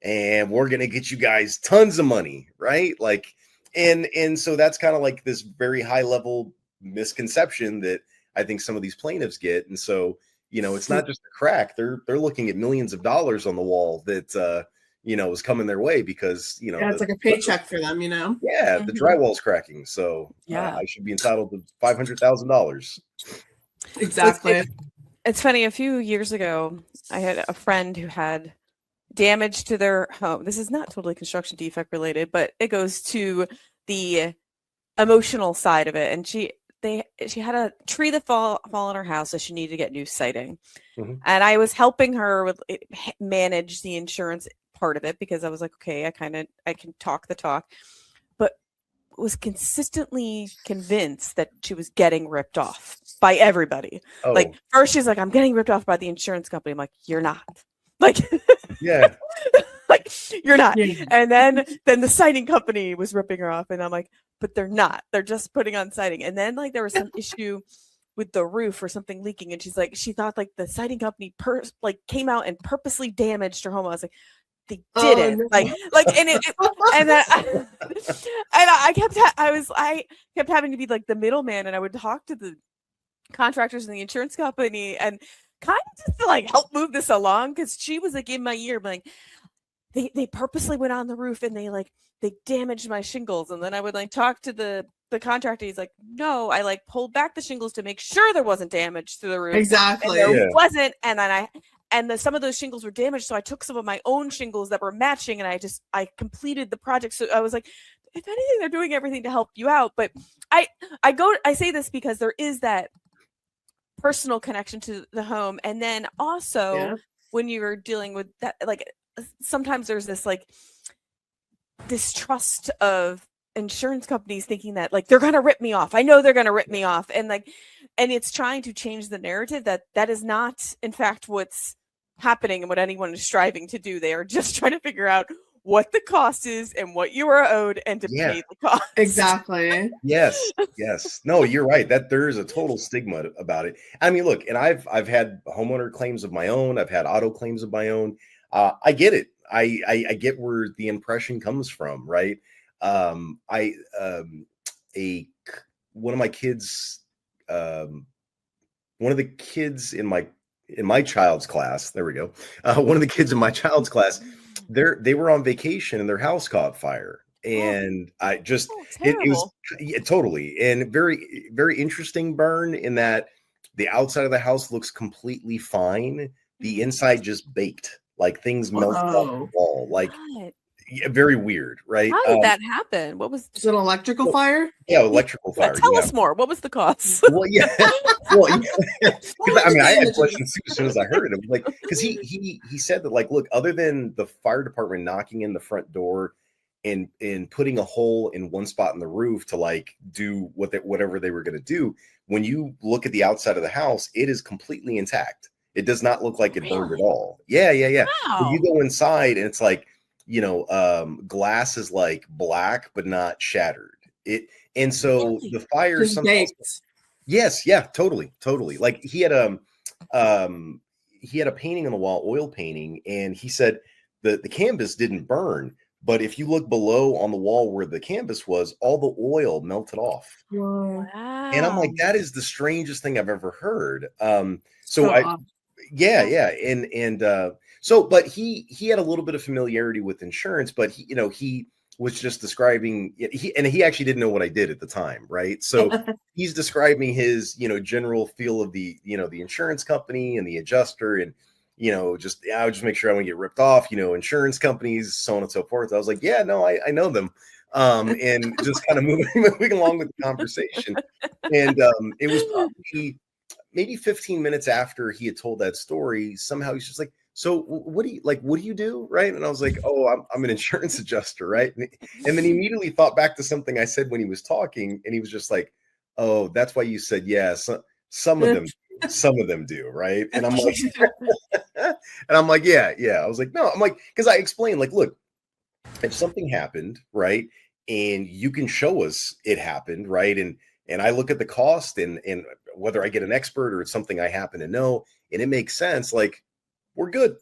[SPEAKER 4] and we're gonna get you guys tons of money, right? Like, and so that's kind of like this very high level misconception that I think some of these plaintiffs get. And so, it's not just a crack. They're looking at millions of dollars on the wall that is coming their way because
[SPEAKER 2] it's like a paycheck for them,
[SPEAKER 4] Yeah, the drywall's cracking. So I should be entitled to $500,000.
[SPEAKER 2] Exactly.
[SPEAKER 1] It's funny. A few years ago, I had a friend who had damage to their home. This is not totally construction defect related, but it goes to the emotional side of it. And she had a tree that fall in her house, so she needed to get new siding. And I was helping her with manage the insurance part of it because I was like, okay, I can talk the talk, but was consistently convinced that she was getting ripped off by everybody. Like first she's like, I'm getting ripped off by the insurance company. I'm like, you're not. Like,
[SPEAKER 4] yeah.
[SPEAKER 1] Like you're not. And then the siding company was ripping her off, and I'm like, but they're not. They're just putting on siding. And then like there was some issue with the roof or something leaking, and she's like, she thought like the siding company came out and purposely damaged her home. I was like, they didn't. I kept having to be like the middleman, and I would talk to the contractors and the insurance company and kind of just to like help move this along, because she was like in my ear like they purposely went on the roof and they damaged my shingles. And then I would like talk to the contractor. He's like, no, I like pulled back the shingles to make sure there wasn't damage to the roof.
[SPEAKER 2] Exactly.
[SPEAKER 1] And there wasn't. And then some of those shingles were damaged, so I took some of my own shingles that were matching, and I completed the project. So I was like, if anything, they're doing everything to help you out. But I say this because there is that personal connection to the home, and then also when you're dealing with that, like sometimes there's this like distrust of insurance companies thinking that like they're gonna rip me off. I know they're gonna rip me off, and it's trying to change the narrative that is not in fact what's happening and what anyone is striving to do. They are just trying to figure out what the cost is and what you are owed and to pay the cost.
[SPEAKER 2] Exactly.
[SPEAKER 4] Yes. No, you're right. That there is a total stigma about it. I mean, look, and I've had homeowner claims of my own. I've had auto claims of my own. I get it. I get where the impression comes from, right? One of my kids, one of the kids in my child's class, there we go. One of the kids in my child's class, they were on vacation and their house caught fire. And I just, it was totally, and very, very interesting burn in that the outside of the house looks completely fine. The inside just baked, like things melted off the wall. Like, very weird, right?
[SPEAKER 1] How did that happen? What was
[SPEAKER 2] it? An electrical fire?
[SPEAKER 4] Yeah, electrical fire.
[SPEAKER 1] Tell us more. What was the cause?
[SPEAKER 4] Well, yeah. I mean, I had questions too as soon as I heard it. I'm like, because he said that, like, look, other than the fire department knocking in the front door and putting a hole in one spot in the roof to like do whatever they were going to do, when you look at the outside of the house, it is completely intact. It does not look like it burned at all. Yeah.
[SPEAKER 1] Wow.
[SPEAKER 4] When you go inside and it's like, glass is like black but not shattered. And so the fire sometimes. Yes, yeah, totally. Like he had a painting on the wall, oil painting, and he said the canvas didn't burn, But if you look below on the wall where the canvas was, all the oil melted off.
[SPEAKER 2] Whoa.
[SPEAKER 4] And I'm like,
[SPEAKER 1] Wow.
[SPEAKER 4] that is the strangest thing I've ever heard.
[SPEAKER 2] So
[SPEAKER 4] I,
[SPEAKER 2] off.
[SPEAKER 4] yeah. So, but he had a little bit of familiarity with insurance, but he was just describing he actually didn't know what I did at the time. Right. So he's describing his, general feel of the insurance company and the adjuster and, I would just make sure I wouldn't get ripped off, insurance companies, so on and so forth. I was like, yeah, no, I know them. And just kind of moving along with the conversation. And it was probably maybe 15 minutes after he had told that story, somehow he's just like, so what do you do? Right. And I was like, oh, I'm an insurance adjuster. Right. And then he immediately thought back to something I said when he was talking. And he was just like, oh, that's why you said, yeah, some of them do. Right. And I'm like, yeah. I was like, no, I'm like, because I explained, like, look, if something happened, right, and you can show us it happened, right, and I look at the cost and whether I get an expert or it's something I happen to know, and it makes sense, like, we're good.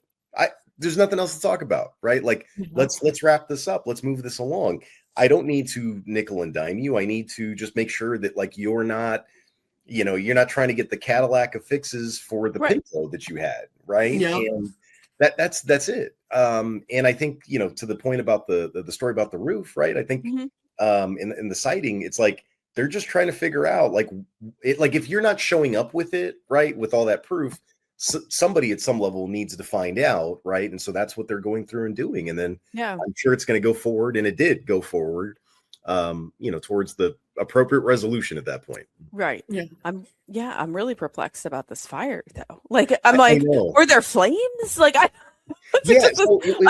[SPEAKER 4] There's nothing else to talk about, right? Like, let's wrap this up. Let's move this along. I don't need to nickel and dime you. I need to just make sure that, like, you're not trying to get the Cadillac of fixes for the Pinto that you had, right?
[SPEAKER 2] Yep.
[SPEAKER 4] And that's it. And I think, to the point about the story about the roof, right? I think in the sighting, it's like they're just trying to figure out, like, if you're not showing up with it, right, with all that proof, somebody at some level needs to find out, right? And so that's what they're going through and doing. And then I'm sure it's going to go forward, and it did go forward, towards the appropriate resolution at that point.
[SPEAKER 1] Right.
[SPEAKER 2] Yeah.
[SPEAKER 1] I'm really perplexed about this fire though. Like, I were there flames? Like, a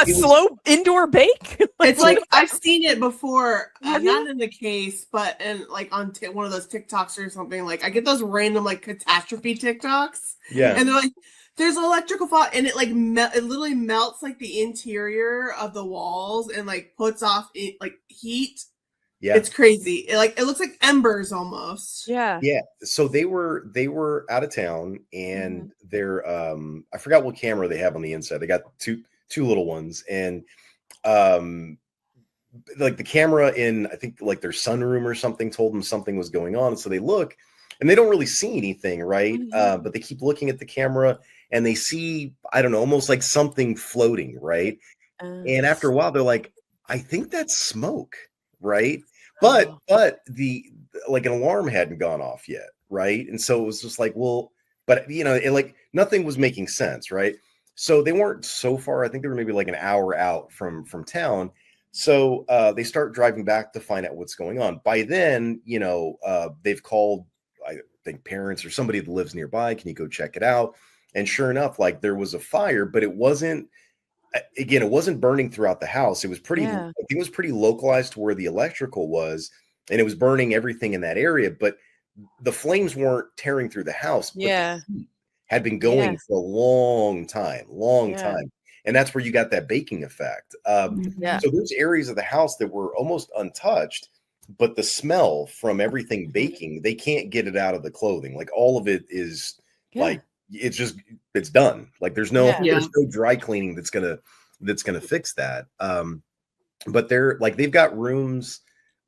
[SPEAKER 1] slow indoor bake?
[SPEAKER 2] It's like I've seen it before, not in the case, but in like on one of those TikToks or something. Like, I get those random like catastrophe TikToks, and they're like, "There's an electrical fault," and it like it literally melts like the interior of the walls and like puts off like heat. Yeah, it's crazy. It looks like embers almost.
[SPEAKER 1] Yeah.
[SPEAKER 4] So they were out of town, and they're I forgot what camera they have on the inside. They got two little ones, and like the camera in, I think, like their sunroom or something told them something was going on. So they look, and they don't really see anything, right? But they keep looking at the camera, and they see, I don't know, almost like something floating, right? And after a while, they're like, I think that's smoke. Right. But the like an alarm hadn't gone off yet. Right. And so it was just like, well, but like nothing was making sense. Right. So they weren't so far. I think they were maybe like an hour out from town. So they start driving back to find out what's going on. By then, they've called, I think, parents or somebody that lives nearby. Can you go check it out? And sure enough, like, there was a fire, but it wasn't burning throughout the house. It was I think it was pretty localized to where the electrical was, and it was burning everything in that area, but the flames weren't tearing through the house. But the heat had been going for a long time. And that's where you got that baking effect. So there's areas of the house that were almost untouched, but the smell from everything baking, they can't get it out of the clothing. Like, all of it is like, it's done. Like, there's no dry cleaning that's gonna fix that. But they've got rooms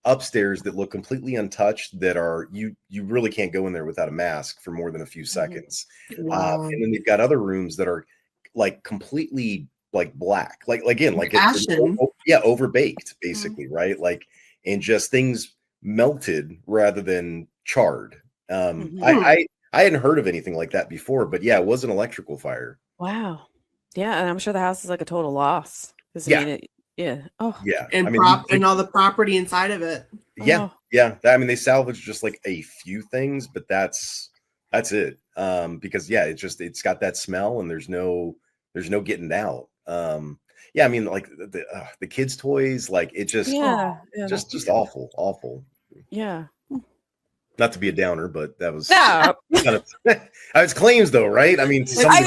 [SPEAKER 4] upstairs that look completely untouched, that are you really can't go in there without a mask for more than a few seconds. And then they've got other rooms that are like completely like black, like again, like overbaked basically, right? Like, and just things melted rather than charred. I hadn't heard of anything like that before, but it was an electrical fire.
[SPEAKER 1] Wow. Yeah, and I'm sure the house is like a total loss.
[SPEAKER 2] And and all the property inside of it.
[SPEAKER 4] I mean, they salvaged just like a few things, but that's it. Because it's got that smell, and there's no getting out. I mean, like the kids' toys, like, it just just awful.
[SPEAKER 1] Yeah.
[SPEAKER 4] Not to be a downer, but that was kind of, it's claims though, right? I mean, it's like,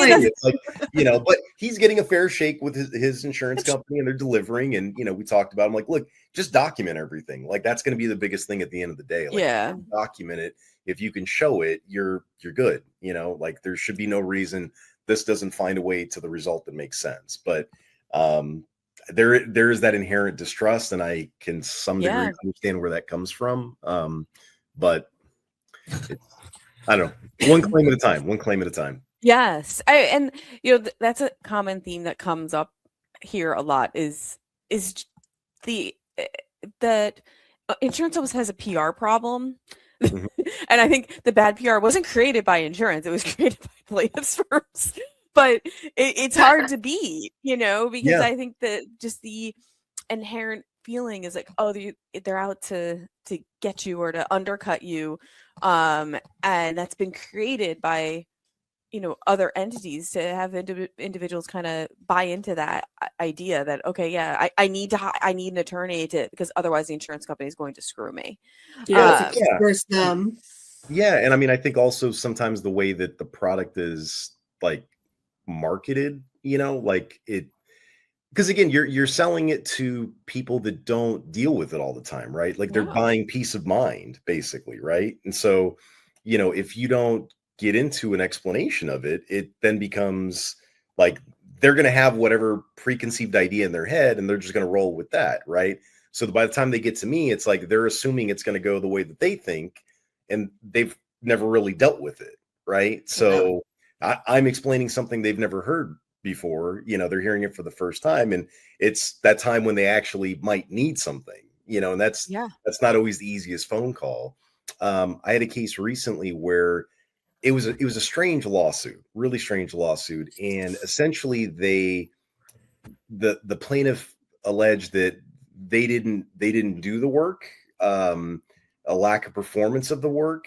[SPEAKER 4] but he's getting a fair shake with his insurance company, and they're delivering. And, we talked about, I'm like, look, just document everything. Like, that's going to be the biggest thing at the end of the day. Like, document it. If you can show it, you're good. Like, there should be no reason this doesn't find a way to the result that makes sense. But there is that inherent distrust, and I can some degree
[SPEAKER 1] Yeah.
[SPEAKER 4] understand where that comes from. But I don't know. One claim at a time. One claim at a time.
[SPEAKER 1] Yes. And that's a common theme that comes up here a lot is the that insurance always has a PR problem.
[SPEAKER 4] Mhm.
[SPEAKER 1] And I think the bad PR wasn't created by insurance. It was created by plaintiffs firms. But it's hard to beat, because
[SPEAKER 4] Yeah.
[SPEAKER 1] I think that just the inherent feeling is like, oh, they're out to get you or to undercut you. And that's been created by other entities to have individuals kind of buy into that idea that, okay, yeah, I need an attorney because otherwise the insurance company is going to screw me.
[SPEAKER 2] Yeah, to curse them.
[SPEAKER 4] Yeah, and I mean, I think also sometimes the way that the product is like marketed, like it, because again, you're selling it to people that don't deal with it all the time, right? Like they're
[SPEAKER 1] No.
[SPEAKER 4] buying peace of mind, basically, right? And so, if you don't get into an explanation of it, it then becomes like they're going to have whatever preconceived idea in their head, and they're just going to roll with that, right? So by the time they get to me, it's like they're assuming it's going to go the way that they think, and they've never really dealt with it, right? So I'm explaining something they've never heard before. They're hearing it for the first time, and it's that time when they actually might need something, and that's not always the easiest phone call. I had a case recently where it was a strange lawsuit, really strange lawsuit, and essentially the plaintiff alleged that they didn't do the work, a lack of performance of the work,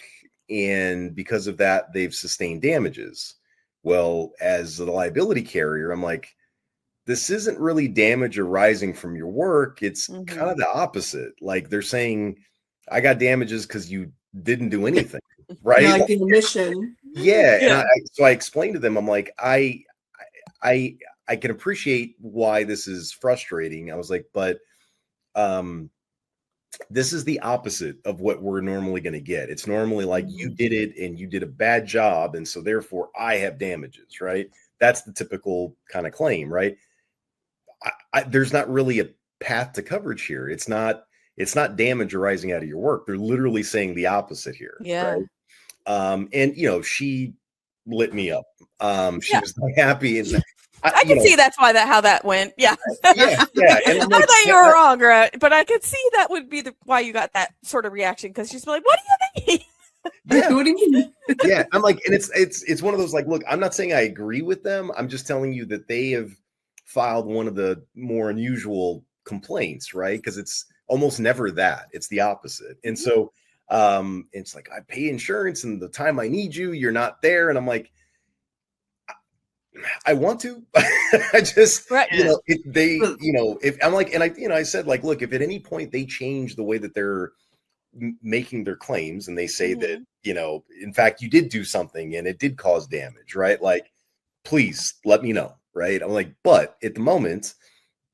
[SPEAKER 4] and because of that they've sustained damages. Well, as the liability carrier, I'm like, this isn't really damage arising from your work. It's kind of the opposite. Like they're saying, I got damages because you didn't do anything, right?
[SPEAKER 2] Yeah, like the omission.
[SPEAKER 4] Yeah. And so I explained to them, I'm like, I can appreciate why this is frustrating. I was like, but this is the opposite of what we're normally going to get. It's normally like you did it and you did a bad job, and so therefore I have damages, right? That's the typical kind of claim, right? There's not really a path to coverage here. It's not damage arising out of your work. They're literally saying the opposite here.
[SPEAKER 1] Yeah.
[SPEAKER 4] Right? And she lit me up. She was not happy, and
[SPEAKER 1] I can see that's why how that went. Yeah.
[SPEAKER 4] Yeah. And
[SPEAKER 1] I thought you were wrong, but I could see that would be why you got that sort of reaction, because she's like, what do you mean?
[SPEAKER 2] Yeah. What do you mean?
[SPEAKER 4] Yeah. I'm like, and it's one of those like, look, I'm not saying I agree with them. I'm just telling you that they have filed one of the more unusual complaints, right? Because it's almost never that. It's the opposite. And so it's like, I pay insurance, and the time I need you, you're not there. And I'm like, I want to. I just, if they, if I'm like, and I said, like, look, if at any point they change the way that they're making their claims, and they say that, in fact, you did do something and it did cause damage, right? Like, please let me know, right? I'm like, but at the moment,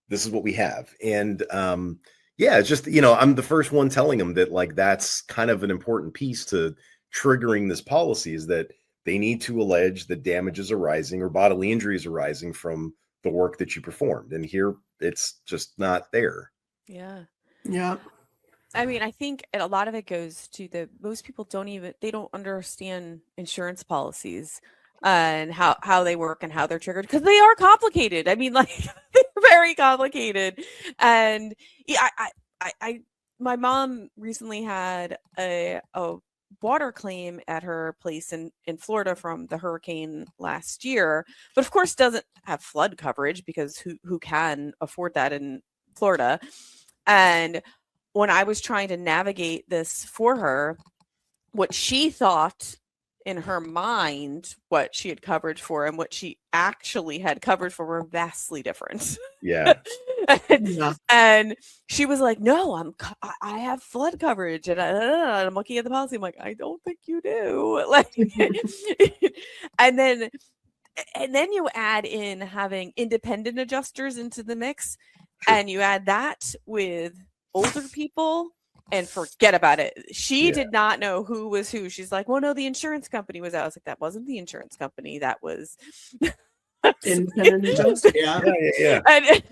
[SPEAKER 4] this is what we have. And it's just, I'm the first one telling them that, like, that's kind of an important piece to triggering this policy, is that they need to allege that damages arising or bodily injuries arising from the work that you performed. And here it's just not there.
[SPEAKER 1] Yeah.
[SPEAKER 2] Yeah.
[SPEAKER 1] I mean, I think a lot of it goes to most people they don't understand insurance policies and how they work and how they're triggered, because they are complicated. I mean, like, they're very complicated. And yeah, my mom recently had a water claim at her place in Florida from the hurricane last year, but of course doesn't have flood coverage, because who can afford that in Florida? And when I was trying to navigate this for her, what she thought in her mind what she had coverage for and what she actually had coverage for were vastly different.
[SPEAKER 4] Yeah.
[SPEAKER 1] And she was like, no, I have flood coverage. And I'm looking at the policy. I'm like, I don't think you do. Like, and then you add in having independent adjusters into the mix, and you add that with older people, and forget about it. She did not know who was who. She's like, well, no, the insurance company was out. I was like, that wasn't the insurance company. That was
[SPEAKER 2] Independent adjuster. Yeah.
[SPEAKER 4] Yeah.
[SPEAKER 1] And,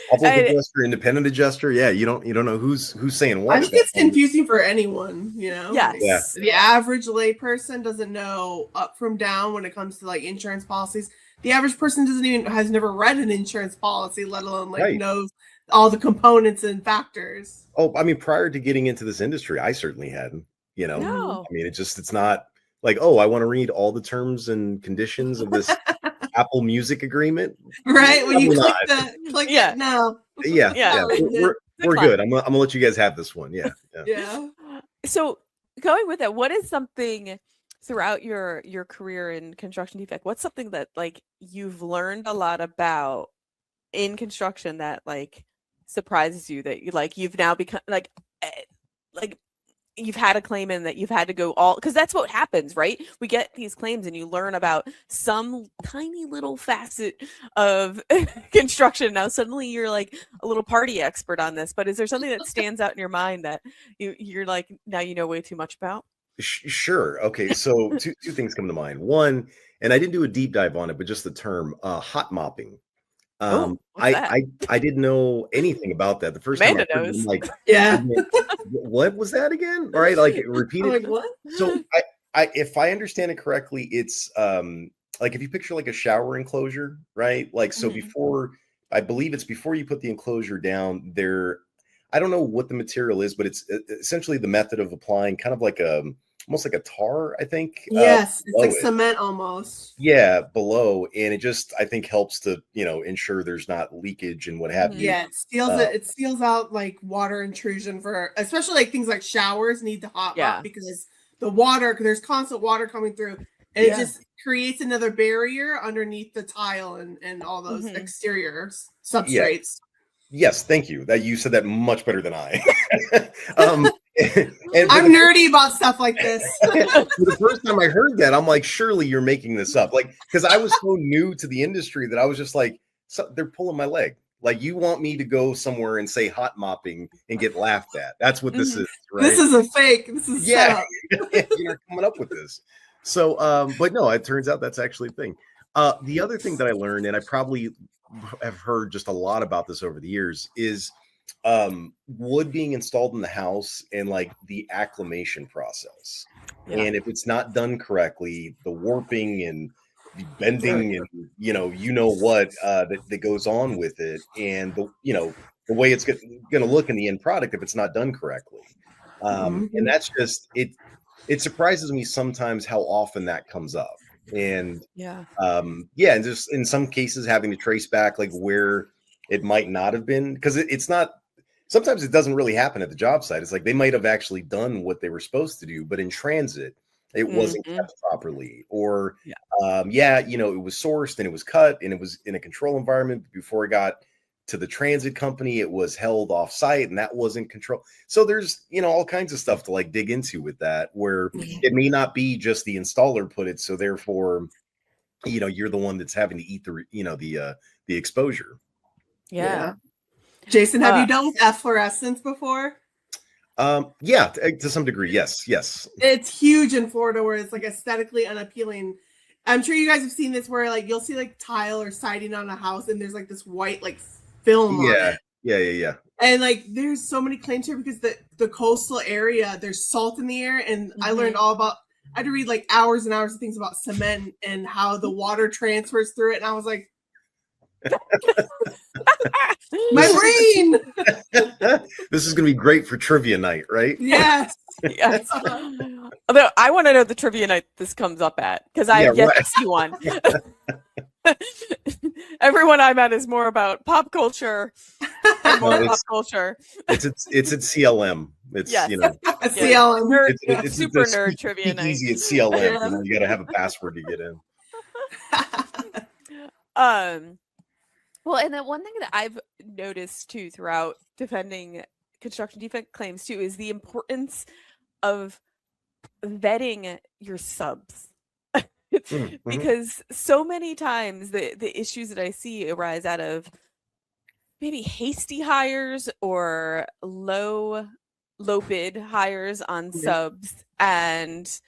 [SPEAKER 4] Public
[SPEAKER 1] and-
[SPEAKER 4] adjuster, independent adjuster. Yeah, you don't know who's saying what.
[SPEAKER 2] I think it's confusing for anyone, you know.
[SPEAKER 1] yes.
[SPEAKER 4] Yeah.
[SPEAKER 2] The average layperson doesn't know up from down when it comes to like insurance policies. The average person has never read an insurance policy, let alone like knows all the components and factors.
[SPEAKER 4] Oh, I mean, prior to getting into this industry, I certainly hadn't. You know,
[SPEAKER 1] No.
[SPEAKER 4] I mean, it's not like, oh, I want to read all the terms and conditions of this Apple Music agreement.
[SPEAKER 2] Right when you click
[SPEAKER 1] Yeah.
[SPEAKER 2] it, no.
[SPEAKER 1] Yeah.
[SPEAKER 4] We're good. I'm gonna let you guys have this one. Yeah.
[SPEAKER 1] So going with that, what is something throughout your career in construction defect? What's something that like you've learned a lot about in construction that like surprises you, that you like you've now become like you've had a claim in that you've had to go all, because that's what happens, right? We get these claims and you learn about some tiny little facet of construction. Now suddenly you're like a little party expert on this, but is there something that stands out in your mind that you're like, now you know way too much about?
[SPEAKER 4] Sure. Okay. So two things come to mind. One, and I didn't do a deep dive on it, but just the term hot mopping. I didn't know anything about that. The first
[SPEAKER 1] Amanda
[SPEAKER 4] time I heard it,
[SPEAKER 1] knows.
[SPEAKER 4] I'm like,
[SPEAKER 2] Yeah.
[SPEAKER 4] what was that again? All right, like repeat it.
[SPEAKER 2] Like what?
[SPEAKER 4] So I if I understand it correctly, it's like if you picture like a shower enclosure, right? Like so before, I believe it's before you put the enclosure down there. I don't know what the material is, but it's essentially the method of applying kind of like almost like a tar, I think.
[SPEAKER 2] Yes, it's like cement almost.
[SPEAKER 4] Yeah, below, and it just I think helps to ensure there's not leakage and what have you.
[SPEAKER 2] Yeah, it seals out like water intrusion for especially like things like showers need to hot mop because there's constant water coming through, and it just creates another barrier underneath the tile and all those exterior substrates.
[SPEAKER 4] Yes, thank you. That you said that much better than I.
[SPEAKER 2] I'm nerdy about stuff like this.
[SPEAKER 4] The first time I heard that, I'm like, surely you're making this up. Like, because I was so new to the industry that I was just like, they're pulling my leg. Like, you want me to go somewhere and say hot mopping and get laughed at. That's what this is, right?
[SPEAKER 2] This is a fake. This is
[SPEAKER 4] you're not coming up with this. So, but no, it turns out that's actually a thing. The other thing that I learned, and I probably have heard just a lot about this over the years, is wood being installed in the house and like the acclimation process. And if it's not done correctly, the warping and the bending and what that goes on with it, and the way it's going to look in the end product if it's not done correctly. And that's just it surprises me sometimes how often that comes up. And and just in some cases having to trace back like where it might not have been, because it's not, sometimes it doesn't really happen at the job site. It's like they might have actually done what they were supposed to do, but in transit it wasn't kept properly, or it was sourced and it was cut and it was in a control environment before it got to the transit company. It was held off site and that wasn't control. So there's all kinds of stuff to like dig into with that, where it may not be just the installer put it, so therefore you're the one that's having to eat the exposure.
[SPEAKER 2] Jason, have you dealt with efflorescence before?
[SPEAKER 4] To some degree, yes.
[SPEAKER 2] It's huge in Florida, where it's like aesthetically unappealing. I'm sure you guys have seen this, where like you'll see like tile or siding on a house and there's like this white like film on it.
[SPEAKER 4] Yeah.
[SPEAKER 2] And like there's so many claims here because the coastal area, there's salt in the air, and I learned all about, I had to read like hours and hours of things about cement and how the water transfers through it, and I was like, my brain.
[SPEAKER 4] This is gonna be great for trivia night, right?
[SPEAKER 2] Yes.
[SPEAKER 1] Although I want to know the trivia night this comes up at, because I have yet to see one. Everyone I'm at is more about pop culture. Pop culture.
[SPEAKER 4] It's at CLM. It's
[SPEAKER 2] CLM.
[SPEAKER 4] It's
[SPEAKER 1] super nerd trivia night.
[SPEAKER 4] Easy at CLM. You got to have a password to get in.
[SPEAKER 1] Well, and then one thing that I've noticed too throughout defending construction defect claims too is the importance of vetting your subs. Because so many times the issues that I see arise out of maybe hasty hires or low bid hires on subs, and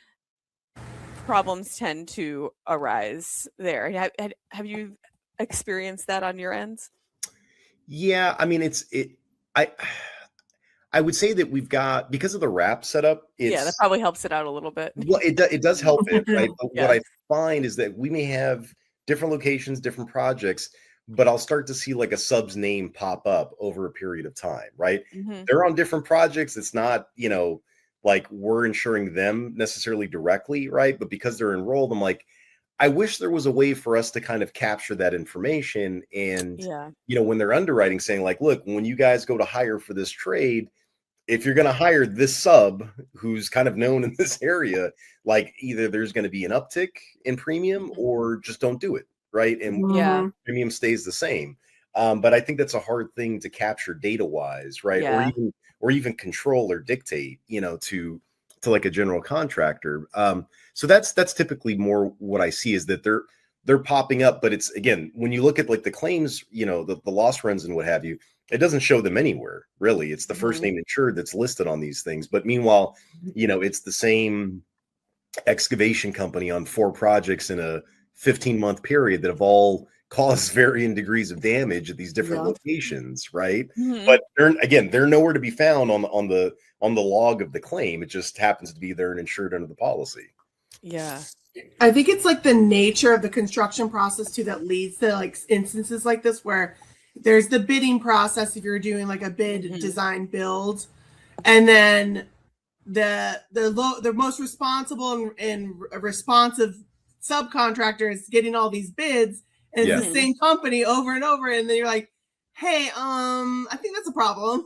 [SPEAKER 1] problems tend to arise there. Have you experienced that on your end?
[SPEAKER 4] Yeah, I mean, I would say that we've got, because of the wrap setup,
[SPEAKER 1] Yeah, that probably helps it out a little bit.
[SPEAKER 4] well, it does help it, right? But
[SPEAKER 1] Yeah.
[SPEAKER 4] what I find is that we may have different locations, different projects, but I'll start to see like a sub's name pop up over a period of time, right?
[SPEAKER 1] Mhm.
[SPEAKER 4] They're on different projects. It's not, like we're insuring them necessarily directly, right? But because they're enrolled, I'm like, I wish there was a way for us to kind of capture that information. And,
[SPEAKER 1] Yeah.
[SPEAKER 4] when they're underwriting, saying like, look, when you guys go to hire for this trade, if you're going to hire this sub who's kind of known in this area, like either there's going to be an uptick in premium or just don't do it, right? And
[SPEAKER 1] Yeah.
[SPEAKER 4] premium stays the same. But I think that's a hard thing to capture data wise, right?
[SPEAKER 1] Yeah.
[SPEAKER 4] Or even control or dictate, to like a general contractor. So that's typically more what I see, is that they're popping up, but it's, again, when you look at like the claims, the loss runs and what have you, it doesn't show them anywhere, really. It's the first name insured that's listed on these things. But meanwhile, it's the same excavation company on 4 projects in a 15-month period that have all caused varying degrees of damage at these different locations, right?
[SPEAKER 1] Mhm.
[SPEAKER 4] But they're nowhere to be found on the log of the claim. It just happens to be they're an insured under the policy.
[SPEAKER 1] Yeah.
[SPEAKER 2] I think it's like the nature of the construction process too that leads to like instances like this, where there's the bidding process if you're doing like a bid design build, and then the most responsible and responsive subcontractor is getting all these bids, and it's the same company over and over, and then you're like, hey, I think that's a problem.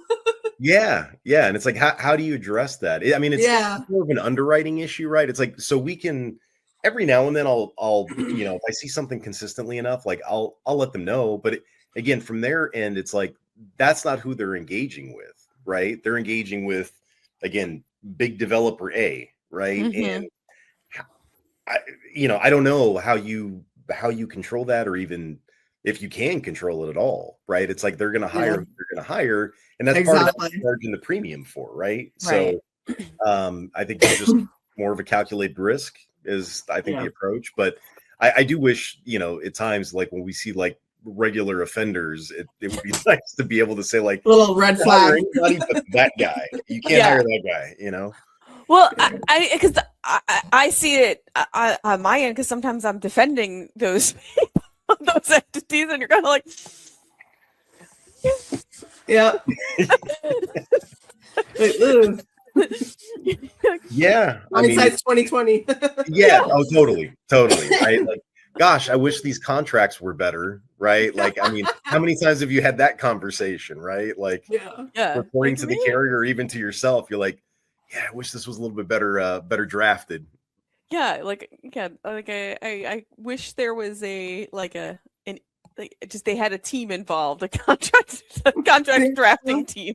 [SPEAKER 4] Yeah. And it's like, how do you address that? I mean, it's more of an underwriting issue, right? It's like, so we can, every now and then I'll if I see something consistently enough, like I'll let them know. But again, from their end, it's like, that's not who they're engaging with, right? They're engaging with, again, big developer A, right? And I don't know how you control that, or even if you can control it at all, right? It's like they're going to hire who they're going to hire, and that's part of what they're charging the premium for, right? So I think it's just more of a calculated risk is, I think, the approach. But I do wish, at times, like when we see like regular offenders, it would be nice to be able to say like,
[SPEAKER 2] little red flag,
[SPEAKER 4] anybody but that guy. You can't hire that guy,
[SPEAKER 1] Well, because I see it on my end, because sometimes I'm defending those people, those entities, and you're kind of like,
[SPEAKER 2] yeah.
[SPEAKER 4] Yeah, I mean,
[SPEAKER 2] hindsight's 2020.
[SPEAKER 4] Yeah, oh, totally, right? Like, gosh, I wish these contracts were better, right? Like, I mean, how many times have you had that conversation, right? Like, reporting to the carrier, or even to yourself, you're like, yeah, I wish this was a little bit better drafted.
[SPEAKER 1] Yeah, I wish there was just they had a team involved, a contract drafting team.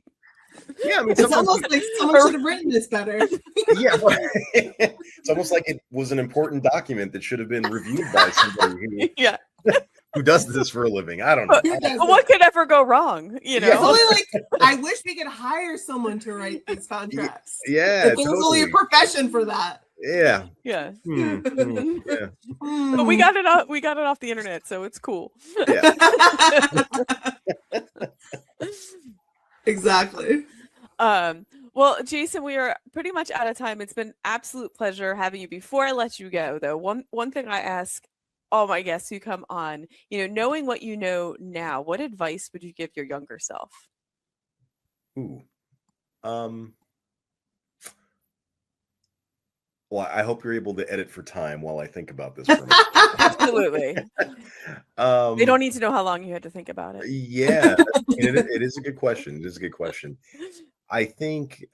[SPEAKER 4] Yeah, I mean,
[SPEAKER 2] it's almost like someone should have written this better.
[SPEAKER 4] Yeah, well, it's almost like it was an important document that should have been reviewed by somebody who does this for a living. I don't know.
[SPEAKER 1] But what could ever go wrong?
[SPEAKER 2] It's only like, I wish we could hire someone to write these contracts.
[SPEAKER 4] Yeah,
[SPEAKER 2] there's only a profession for that.
[SPEAKER 4] Yeah.
[SPEAKER 1] Yeah.
[SPEAKER 4] Yeah.
[SPEAKER 1] But we got it off the internet, so it's cool.
[SPEAKER 4] Yeah.
[SPEAKER 2] Exactly.
[SPEAKER 1] Well, Jason, we are pretty much out of time. It's been absolute pleasure having you. Before I let you go, though, one thing I ask all my guests who come on, knowing what you know now, what advice would you give your younger self?
[SPEAKER 4] Ooh. Well, I hope you're able to edit for time while I think about this for a minute.
[SPEAKER 1] Absolutely. They don't need to know how long you had to think about it.
[SPEAKER 4] Yeah, it is a good question. It is a good question. I think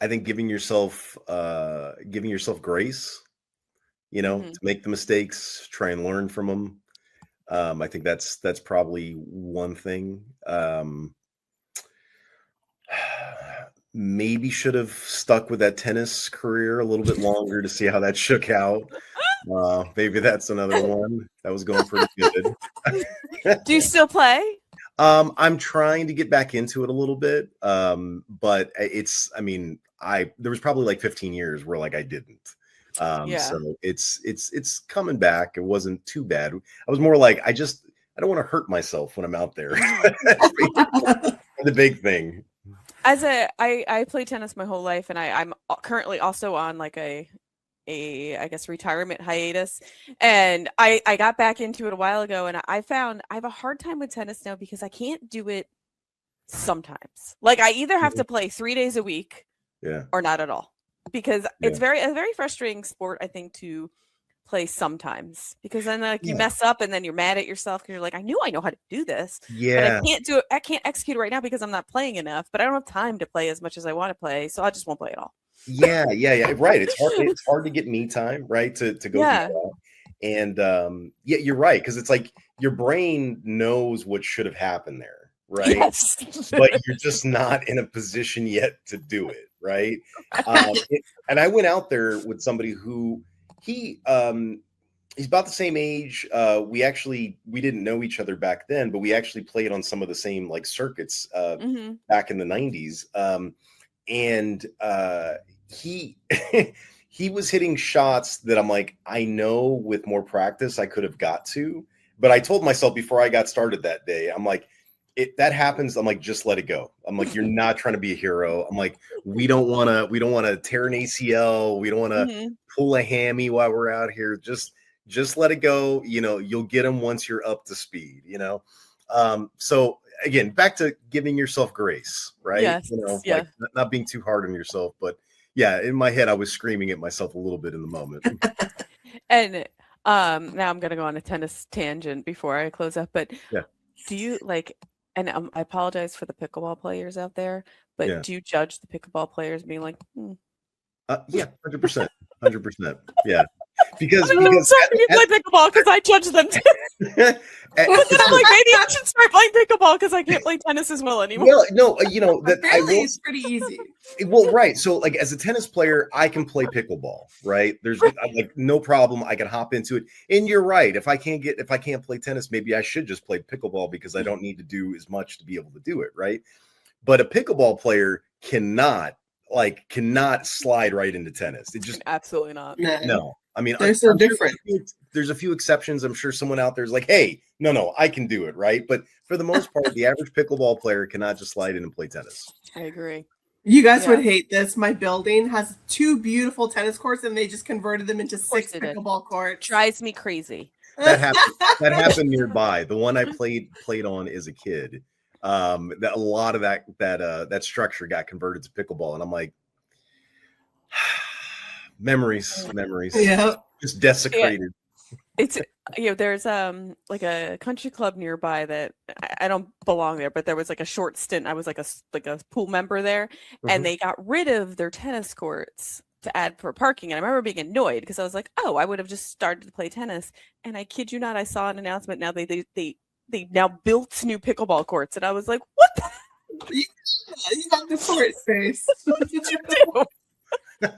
[SPEAKER 4] giving yourself grace, to make the mistakes, try and learn from them. I think that's probably one thing. Maybe should have stuck with that tennis career a little bit longer to see how that shook out. Maybe that's another one that was going pretty good.
[SPEAKER 1] Do you still play?
[SPEAKER 4] I'm trying to get back into it a little bit. But there was probably like 15 years where like I didn't. So it's coming back. It wasn't too bad. I was more like, I don't want to hurt myself when I'm out there. The big thing.
[SPEAKER 1] I played tennis my whole life, and I'm currently also on like a I guess retirement hiatus, and I got back into it a while ago, and I found I have a hard time with tennis now because I can't do it sometimes. Like I either have to play 3 days a week or not at all, because it's a very frustrating sport, I think, to play sometimes, because then like you mess up and then you're mad at yourself because you're like, I knew I know how to do this, but I can't do it. I can't execute it right now because I'm not playing enough, but I don't have time to play as much as I want to play, so I just won't play at all.
[SPEAKER 4] Yeah. Right. It's hard to get me time, right? To go do that. And you're right, because it's like your brain knows what should have happened there, right?
[SPEAKER 1] Yes.
[SPEAKER 4] But you're just not in a position yet to do it, right? And I went out there with somebody who he's about the same age. We didn't know each other back then, but we actually played on some of the same like circuits back in the 90s. And he he was hitting shots that I'm like, I know with more practice I could have got to, but I told myself before I got started that day, I'm like, that happens. I'm like, just let it go. I'm like, you're not trying to be a hero. I'm like, we don't want to tear an ACL. We don't want to pull a hammy while we're out here. Just let it go. You know, you'll get them once you're up to speed, you know? So again, back to giving yourself grace, right?
[SPEAKER 1] Yes.
[SPEAKER 4] You know, like not being too hard on yourself, but yeah, in my head, I was screaming at myself a little bit in the moment.
[SPEAKER 1] And now I'm going to go on a tennis tangent before I close up, but do you like, and I apologize for the pickleball players out there, but do you judge the pickleball players being like,
[SPEAKER 4] 100%. Yeah. Because
[SPEAKER 1] you play pickleball because I judge them too. And I'm like, maybe I should start playing pickleball because I can't play tennis as well anymore.
[SPEAKER 4] Well, no, you know that
[SPEAKER 2] it's pretty easy.
[SPEAKER 4] Well, right. So, like, as a tennis player, I can play pickleball, right? There's like no problem. I can hop into it. And you're right. If I can't play tennis, maybe I should just play pickleball because I don't need to do as much to be able to do it, right? But a pickleball player cannot slide right into tennis. It just
[SPEAKER 1] absolutely not.
[SPEAKER 4] No. I mean,
[SPEAKER 2] they're so different.
[SPEAKER 4] There's a few exceptions. I'm sure someone out there is like, hey, no, I can do it, right? But for the most part, the average pickleball player cannot just slide in and play tennis.
[SPEAKER 1] I agree.
[SPEAKER 2] You guys would hate this. My building has 2 beautiful tennis courts, and they just converted them into 6 pickleball courts.
[SPEAKER 1] Drives me crazy.
[SPEAKER 4] That happened nearby. The one I played on as a kid. That a lot of that structure got converted to pickleball, and I'm like, memories.
[SPEAKER 2] Yeah,
[SPEAKER 4] just desecrated.
[SPEAKER 1] It's there's like a country club nearby that I don't belong there, but there was like a short stint. I was like a pool member there, and they got rid of their tennis courts to add for parking. And I remember being annoyed because I was like, oh, I would have just started to play tennis. And I kid you not, I saw an announcement now they now built new pickleball courts, and I was like, what the?
[SPEAKER 2] You got the court space.
[SPEAKER 1] What did you do? And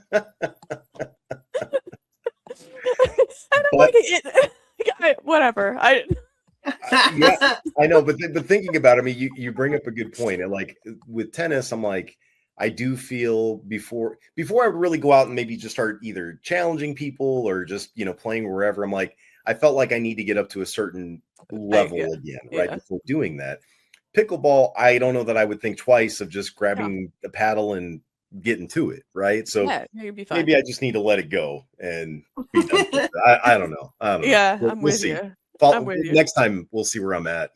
[SPEAKER 1] I'm like, whatever. I
[SPEAKER 4] know, but thinking about it, I mean, you bring up a good point. And like with tennis, I'm like, I do feel before I really go out and maybe just start either challenging people or just, playing wherever, I'm like, I felt like I need to get up to a certain level again, right? Before doing that. Pickleball, I don't know that I would think twice of just grabbing the paddle and getting to it, right? So
[SPEAKER 1] you'd be fine.
[SPEAKER 4] Maybe I just need to let it go and be done with it. I don't know.
[SPEAKER 1] Yeah,
[SPEAKER 4] I'm
[SPEAKER 1] with you.
[SPEAKER 4] Next time we'll see where I'm at,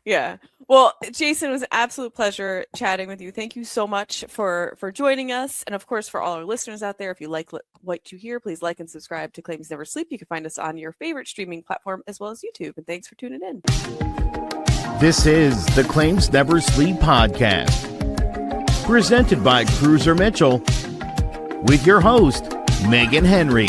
[SPEAKER 1] Yeah. Well, Jason, it was an absolute pleasure chatting with you. Thank you so much for joining us. And of course, for all our listeners out there, if you like what you hear, please like and subscribe to Claims Never Sleep. You can find us on your favorite streaming platform as well as YouTube. And thanks for tuning in.
[SPEAKER 3] This is the Claims Never Sleep podcast, presented by Cruiser Mitchell, with your host, Megan Henry.